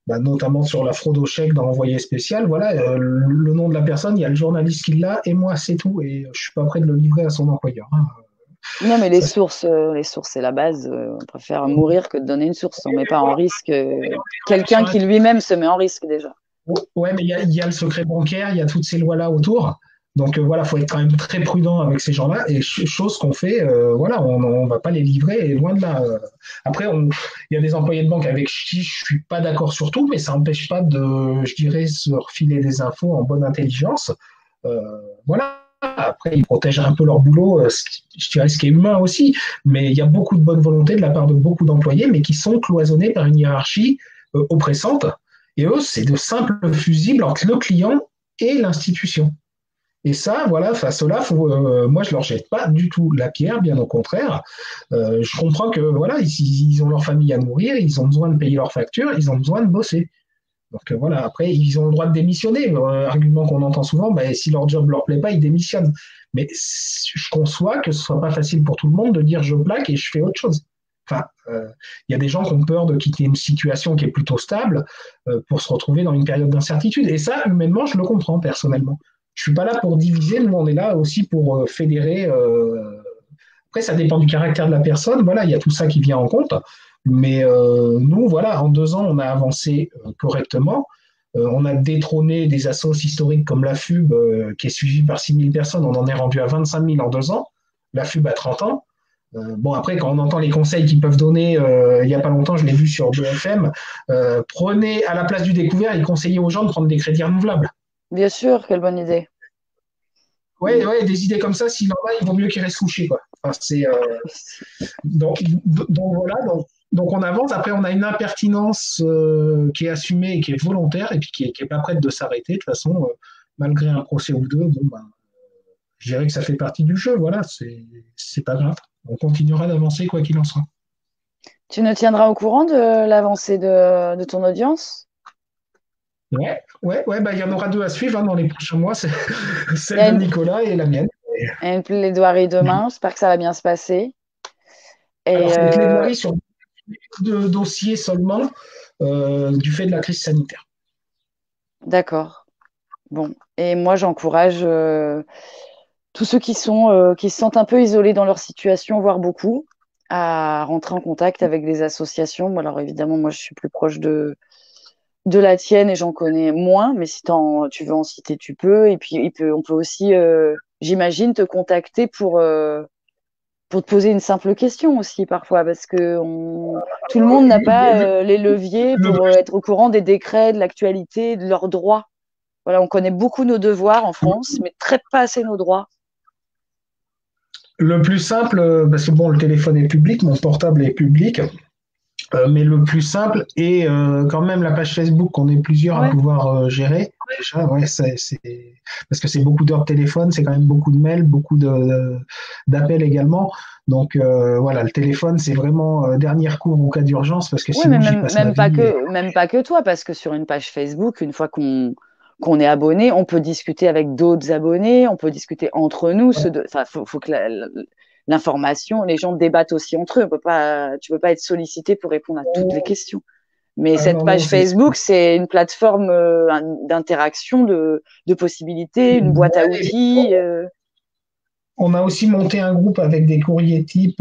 notamment sur la fraude au chèque dans l'envoyé spécial. Voilà, le nom de la personne, il y a le journaliste qui l'a, et moi, c'est tout. Et je suis pas prêt de le livrer à son employeur, hein. Non, mais Ça, les sources, c'est la base. On préfère mourir que de donner une source. On met pas en risque quelqu'un sur qui lui-même se met en risque déjà. Ouais, mais il y a le secret bancaire, il y a toutes ces lois-là autour. Donc voilà, il faut être quand même très prudent avec ces gens-là. Et chose qu'on fait, voilà, on ne va pas les livrer, et loin de là. Après, il y a des employés de banque avec qui je suis pas d'accord sur tout, mais ça n'empêche pas de, je dirais, se refiler des infos en bonne intelligence. Euh, voilà. Après, ils protègent un peu leur boulot, je dirais ce qui est humain aussi. Mais il y a beaucoup de bonne volonté de la part de beaucoup d'employés, mais qui sont cloisonnés par une hiérarchie oppressante. Et eux, c'est de simples fusibles entre le client et l'institution. Et ça, voilà, face à cela, moi, je leur jette pas du tout la pierre, bien au contraire. Je comprends que voilà, ils ont leur famille à nourrir, ils ont besoin de payer leurs factures, ils ont besoin de bosser. Donc voilà, après, ils ont le droit de démissionner. Argument qu'on entend souvent, bah, si leur job leur plaît pas, ils démissionnent. Mais je conçois que ce soit pas facile pour tout le monde de dire je plaque et je fais autre chose. Enfin, il y a des gens qui ont peur de quitter une situation qui est plutôt stable pour se retrouver dans une période d'incertitude. Et ça, humainement, je le comprends personnellement. Je suis pas là pour diviser, nous, on est là aussi pour fédérer. Après, ça dépend du caractère de la personne. Voilà, il y a tout ça qui vient en compte. Mais nous, voilà, en 2 ans, on a avancé correctement. On a détrôné des assos historiques comme la FUB, qui est suivie par 6 000 personnes. On en est rendu à 25 000 en 2 ans. La FUB a 30 ans. Bon, après, quand on entend les conseils qu'ils peuvent donner, il n'y a pas longtemps, je l'ai vu sur BFM, prenez à la place du découvert, ils conseillaient aux gens de prendre des crédits renouvelables. Bien sûr, quelle bonne idée. Ouais, ouais, des idées comme ça, s'il en a, il vaut mieux qu'ils restent couchés, quoi. Enfin, donc voilà, donc on avance. Après, on a une impertinence qui est assumée et qui est volontaire et puis qui est pas prête de s'arrêter. De toute façon, malgré un procès ou deux, bon, ben, je dirais que ça fait partie du jeu. Voilà, c'est pas grave. On continuera d'avancer quoi qu'il en soit. Tu nous tiendras au courant de l'avancée de ton audience? Ouais, ouais, ouais, bah, il y en aura deux à suivre hein, dans les prochains mois. C'est Il y celle a de Nicolas et la mienne. une plaidoirie demain. J'espère que ça va bien se passer. Alors, Et c'est une plaidoirie sur deux dossiers seulement du fait de la crise sanitaire. d'accord. Bon. Et moi, j'encourage tous ceux qui se sentent un peu isolés dans leur situation, voire beaucoup, à rentrer en contact avec des associations. Bon, alors évidemment, moi, je suis plus proche de la tienne et j'en connais moins, mais si tu veux en citer, tu peux. Et puis, on peut aussi, j'imagine, te contacter pour te poser une simple question aussi parfois, parce que tout le monde n'a pas les leviers Le, pour être au courant des décrets, de l'actualité, de leurs droits. Voilà, on connaît beaucoup nos devoirs en France, mais très pas assez nos droits. le plus simple, parce que bon, le téléphone est public, mon portable est public, mais le plus simple est quand même la page Facebook qu'on est plusieurs à Ouais, pouvoir gérer. déjà, ouais, parce que c'est beaucoup d'heures de téléphone, c'est quand même beaucoup de mails, beaucoup d'appels également. Donc voilà, le téléphone, c'est vraiment dernier recours en cas d'urgence, parce que Oui, mais sinon j'y passe ma vie. même pas que toi, parce que sur une page Facebook, une fois qu'on est abonné, on peut discuter avec d'autres abonnés, on peut discuter entre nous. Enfin, faut que l'information, les gens débattent aussi entre eux. Tu peux pas être sollicité pour répondre à toutes les questions. Mais Ah cette non, non, page Facebook, c'est une plateforme d'interaction, de possibilités, une boîte à ouais, outils. on a aussi monté un groupe avec des courriers types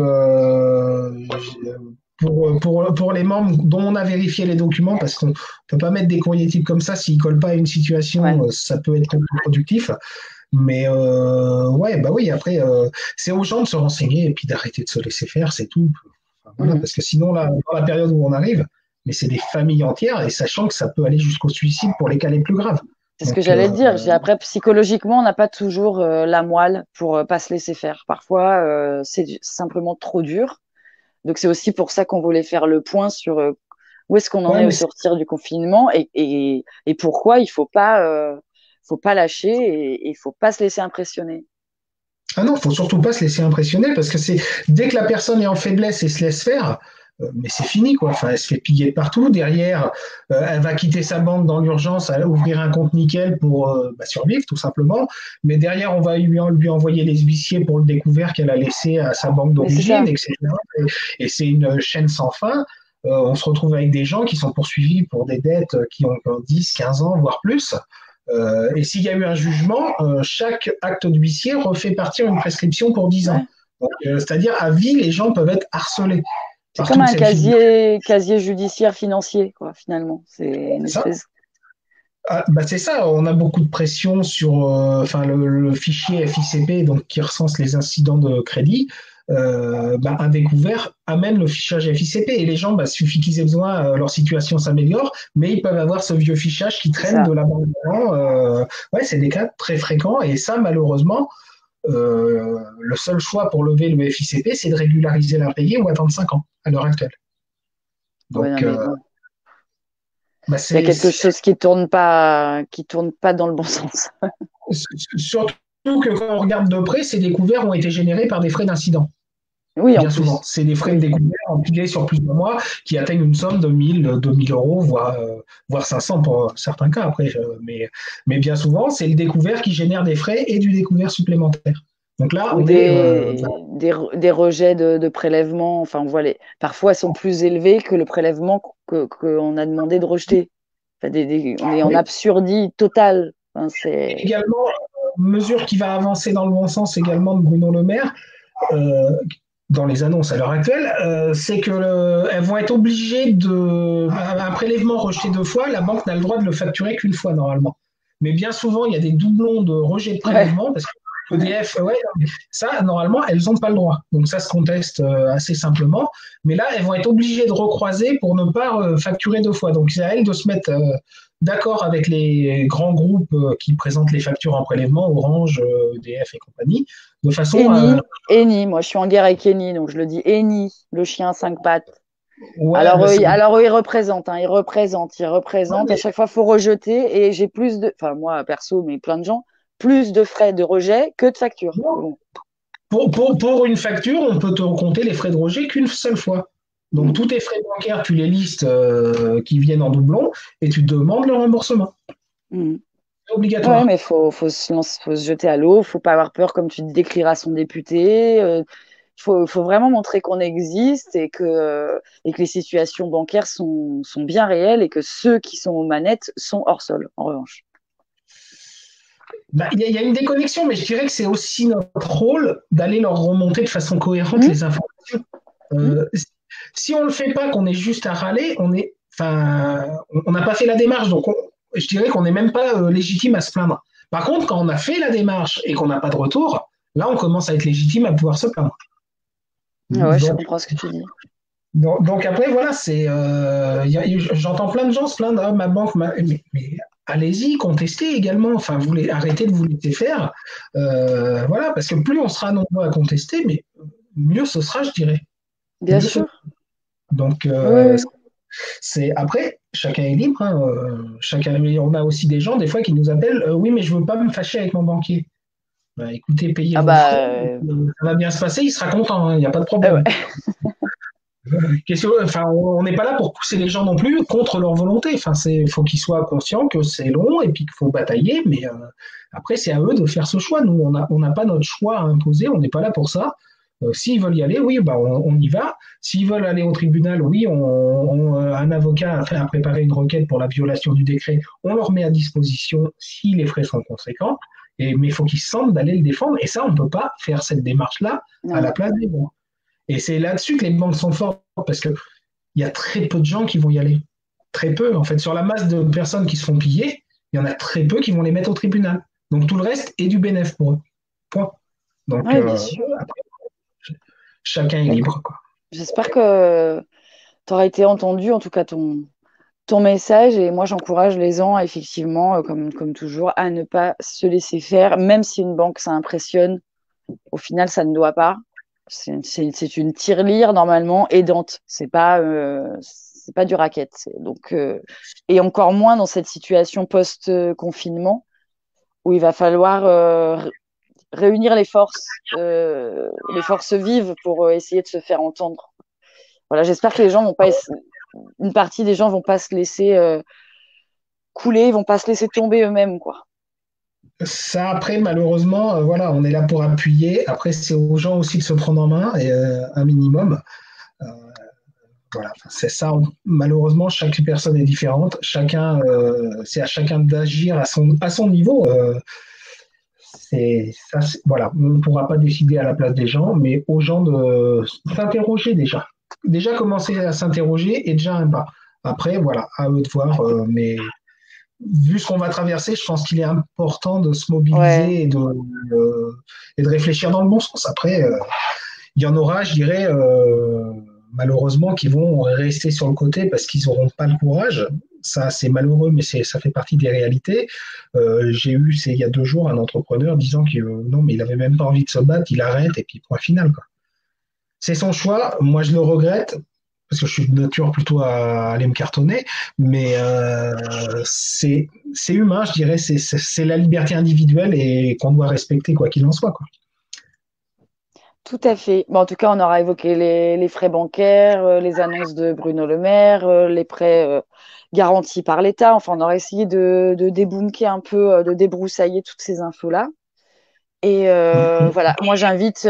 pour les membres dont on a vérifié les documents, parce qu'on ne peut pas mettre des courriers types comme ça s'ils ne collent pas à une situation, Ouais. ça peut être contre-productif. Mais ouais, bah oui, après, c'est aux gens de se renseigner et puis d'arrêter de se laisser faire, c'est tout. Enfin, voilà, Mhm. parce que sinon, là, dans la période où on arrive, mais c'est des familles entières, et sachant que ça peut aller jusqu'au suicide pour les cas les plus graves. C'est ce que Donc, j'allais te dire. Après, psychologiquement, on n'a pas toujours la moelle pour pas se laisser faire. Parfois, c'est simplement trop dur. Donc, c'est aussi pour ça qu'on voulait faire le point sur où est-ce qu'on en ouais, est au mais sortir du confinement et pourquoi il faut pas lâcher et il faut pas se laisser impressionner. ah non, faut surtout pas se laisser impressionner parce que c'est dès que la personne est en faiblesse et se laisse faire, mais c'est fini quoi. Enfin, elle se fait piller de partout. Derrière, elle va quitter sa banque dans l'urgence, elle va ouvrir un compte nickel pour survivre tout simplement. Mais derrière, on va lui envoyer les huissiers pour le découvert qu'elle a laissé à sa banque Mais c'est d'origine, ça. etc. Et c'est une chaîne sans fin. On se retrouve avec des gens qui sont poursuivis pour des dettes qui ont 10, 15 ans, voire plus. Et s'il y a eu un jugement, chaque acte d'huissier refait partir une prescription pour 10 ans. Ouais. Donc, c'est-à-dire à vie, les gens peuvent être harcelés C'est par comme toute un cette filière. casier judiciaire financier, quoi, finalement. C'est une Ça, espèce. ah, bah c'est ça, on a beaucoup de pression sur enfin, le fichier FICP donc, qui recense les incidents de crédit. Un découvert amène le fichage FICP et les gens, suffit qu'ils aient besoin, leur situation s'améliore, mais ils peuvent avoir ce vieux fichage qui C'est traîne de ça. la banque d'avant. Ouais, c'est des cas très fréquents et ça, malheureusement, le seul choix pour lever le FICP, c'est de régulariser l'impayé ou attendre 5 ans à l'heure actuelle. Ouais, non, Donc, mais bon. bah, Il y a c'est quelque chose qui tourne pas dans le bon sens. surtout que quand on regarde de près, ces découverts ont été générés par des frais d'incident. Oui, en Bien souvent, plus. c'est des frais de Oui. découvert empilés sur plusieurs mois qui atteignent une somme de 1 000, 2 000 euros, voire 500 pour certains cas après. Mais bien souvent, c'est le découvert qui génère des frais et du découvert supplémentaire. Donc là, Ou on est des rejets de prélèvements. Enfin, on voit parfois, ils sont plus élevés que le prélèvement qu'on a demandé de rejeter. Enfin, on est en oui, absurdie totale. Enfin, c'est. également mesure qui va avancer dans le bon sens également de Bruno Le Maire. euh, dans les annonces à l'heure actuelle, c'est qu'elles vont être obligées un prélèvement rejeté 2 fois, la banque n'a le droit de le facturer qu'une fois normalement. Mais bien souvent, il y a des doublons de rejet de Ouais, prélèvement parce que ouais. EDF, ouais, ça, normalement, elles n'ont pas le droit. Donc ça se conteste assez simplement. Mais là, elles vont être obligées de recroiser pour ne pas facturer 2 fois. Donc c'est à elles de se mettre d'accord avec les grands groupes qui présentent les factures en prélèvement, Orange, EDF et compagnie, de façon à... Eni. Moi, je suis en guerre avec Eni, donc je le dis Eni, le chien à 5 pattes. Ouais, bah c'est... Alors eux, ils représentent, hein, ils représentent. À chaque fois, il faut rejeter et j'ai enfin, moi, perso, mais plein de gens, plus de frais de rejet que de factures. Bon. Pour une facture, on peut te compter les frais de rejet qu'une seule fois. Donc, Mm. tous tes frais bancaires, tu les listes qui viennent en doublon et tu demandes le remboursement. Mm. C'est Ouais, obligatoire. mais faut se jeter à l'eau, faut pas avoir peur, comme tu dis, d'écrire à son député. Faut vraiment montrer qu'on existe et que les situations bancaires sont bien réelles et que ceux qui sont aux manettes sont hors sol, en revanche. Il y a une déconnexion, mais je dirais que c'est aussi notre rôle d'aller leur remonter de façon cohérente Mm. les informations. Mm. Euh, si on ne le fait pas, qu'on est juste à râler, on n'a pas fait la démarche. Donc, je dirais qu'on n'est même pas légitime à se plaindre. Par contre, quand on a fait la démarche et qu'on n'a pas de retour, là, on commence à être légitime à pouvoir se plaindre. Ah ouais, je Donc, comprends ce que tu dis. donc après, voilà, j'entends plein de gens se plaindre, ah, ma banque, mais allez-y, contestez également. Enfin, arrêtez de vous laisser faire. Voilà, parce que plus on sera nombreux à contester, mais mieux ce sera, je dirais. Bien Mieux ce... sûr. Donc, Oui, oui. c'est après. chacun est libre. Hein, on a aussi des gens, des fois, qui nous appellent oui, mais je veux pas me fâcher avec mon banquier. Bah, écoutez, payez Ah vos bah, frais, ça va bien se passer, il sera content, hein, il n'y a pas de ouais. problème. Enfin, on n'est pas là pour pousser les gens non plus contre leur volonté. Enfin, faut qu'ils soient conscients que c'est long et puis qu'il faut batailler, mais après, c'est à eux de faire ce choix. Nous, on n'a pas notre choix à imposer, on n'est pas là pour ça. S'ils veulent y aller, oui, bah, on y va. S'ils veulent aller au tribunal, oui, un avocat a préparé une requête pour la violation du décret. On leur met à disposition si les frais sont conséquents. Mais il faut qu'ils se sentent d'aller le défendre. Et ça, on ne peut pas faire cette démarche-là à Non. la place des banques. Et c'est là-dessus que les banques sont fortes, parce qu'il y a très peu de gens qui vont y aller. Très peu. En fait, sur la masse de personnes qui se font piller, il y en a très peu qui vont les mettre au tribunal. Donc tout le reste est du bénéfice pour eux. Point. Donc Oui, bien sûr. chacun est Bah, écoute, libre, quoi. j'espère que tu auras été entendu, en tout cas ton message. Et moi, j'encourage les gens, effectivement, comme toujours, à ne pas se laisser faire, même si une banque, ça impressionne. Au final, ça ne doit pas. C'est une tirelire, normalement, aidante. C'est pas du racket. Donc, et encore moins dans cette situation post-confinement où il va falloir réunir les forces vives pour essayer de se faire entendre. Voilà, j'espère que les gens vont pas, une partie des gens vont pas se laisser couler, ils vont pas se laisser tomber eux-mêmes, quoi. Ça, après, malheureusement, voilà, on est là pour appuyer. Après, c'est aux gens aussi de se prendre en main, et, un minimum. Euh, voilà, c'est ça. Malheureusement, chaque personne est différente. C'est à chacun d'agir à son niveau. Voilà, on ne pourra pas décider à la place des gens, mais aux gens de s'interroger déjà. Déjà commencer à s'interroger est déjà un pas. Après, voilà, à eux de voir. Mais vu ce qu'on va traverser, je pense qu'il est important de se Ouais, mobiliser et de réfléchir dans le bon sens. Après, il y en aura, je dirais, malheureusement, qui vont rester sur le côté parce qu'ils n'auront pas le courage. Ça, c'est malheureux, mais ça fait partie des réalités. J'ai eu, il y a 2 jours, un entrepreneur disant que non, mais il avait même pas envie de se battre, il arrête et puis point final, quoi. C'est son choix. Moi, je le regrette parce que je suis de nature plutôt à aller me cartonner, mais c'est humain, je dirais. C'est la liberté individuelle et qu'on doit respecter quoi qu'il en soit, quoi. tout à fait. Bon, en tout cas, on aura évoqué les frais bancaires, les annonces de Bruno Le Maire, les prêts garantis par l'État. Enfin, on aura essayé de débunker un peu, de débroussailler toutes ces infos-là. Et voilà, moi j'invite tout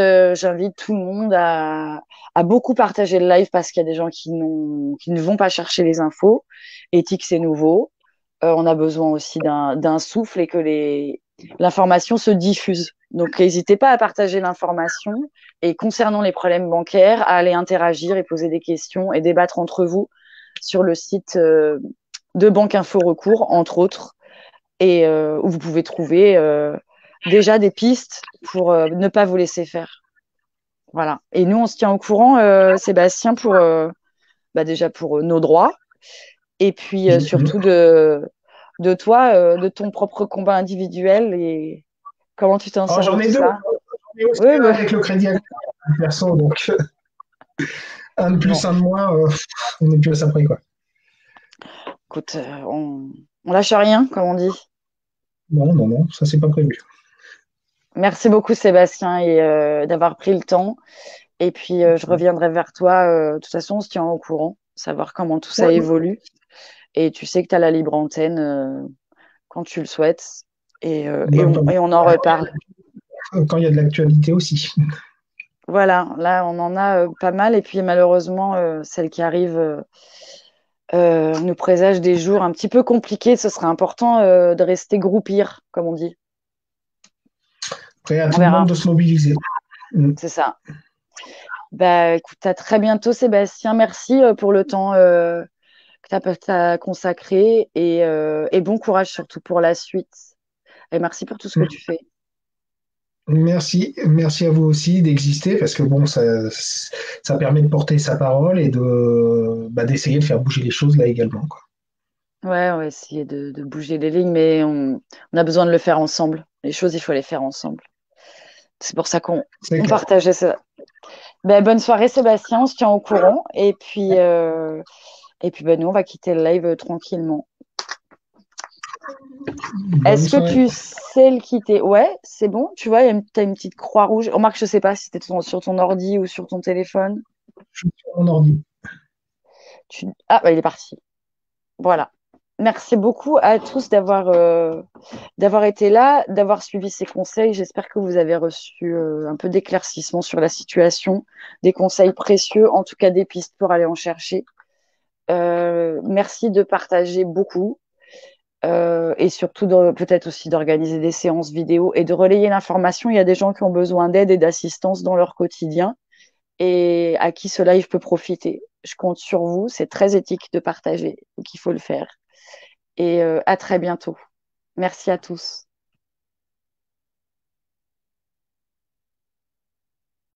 le monde à beaucoup partager le live parce qu'il y a des gens qui ne vont pas chercher les infos. Éthique, c'est nouveau. On a besoin aussi d'un souffle et que l'information se diffuse. Donc n'hésitez pas à partager l'information et concernant les problèmes bancaires, à aller interagir et poser des questions et débattre entre vous sur le site de Banque Info Recours, entre autres, et où vous pouvez trouver déjà des pistes pour ne pas vous laisser faire. Voilà. Et nous, on se tient au courant, Sébastien, pour déjà pour nos droits, et puis surtout de toi, de ton propre combat individuel et comment tu t'en Alors, sors de j'en ai tout deux. ça. J'en ai aussi Oui, un bah, avec le crédit agricole perso, donc un de bon, plus, un de moins, on est plus après, quoi. écoute, on lâche rien, comme on dit. Non, non, non, ça c'est pas prévu. Merci beaucoup, Sébastien, et d'avoir pris le temps. Et puis, je reviendrai vers toi. De toute façon, on se tient au courant, savoir comment tout ça Ouais, évolue. Et tu sais que tu as la libre antenne quand tu le souhaites. bah, Et on en reparle. quand il y a de l'actualité aussi. Voilà, là, on en a pas mal. Et puis, malheureusement, celle qui arrive nous présage des jours un petit peu compliqués. Ce serait important de rester groupir, comme on dit. Après, à On tout le monde verra. de se mobiliser. Mm. C'est ça. Bah, écoute, à très bientôt, Sébastien. Merci pour le temps que tu as consacré et bon courage surtout pour la suite. Et merci pour tout ce que tu fais. Merci, merci à vous aussi d'exister parce que bon, ça permet de porter sa parole et d'essayer de faire bouger les choses là également, quoi. Ouais, on va essayer de bouger les lignes, mais on a besoin de le faire ensemble. Les choses, il faut les faire ensemble. C'est pour ça C'est on clair. partageait ça. Ben, bonne soirée, Sébastien. On se tient au courant. Et puis, Et puis, nous, on va quitter le live tranquillement. Bonne Est-ce que soirée. tu sais le quitter? Ouais, c'est bon. Tu vois, tu as une petite croix rouge. Remarque, je sais pas si c'était sur ton ordi ou sur ton téléphone. Je suis sur mon ordi. Ah, il est parti. Voilà. Merci beaucoup à tous d'avoir été là, d'avoir suivi ces conseils. J'espère que vous avez reçu un peu d'éclaircissement sur la situation, des conseils précieux, en tout cas des pistes pour aller en chercher. Merci de partager beaucoup et surtout peut-être aussi d'organiser des séances vidéo et de relayer l'information. Il y a des gens qui ont besoin d'aide et d'assistance dans leur quotidien et à qui ce live peut profiter. Je compte sur vous. C'est très éthique de partager, donc il faut le faire. Et à très bientôt. Merci à tous.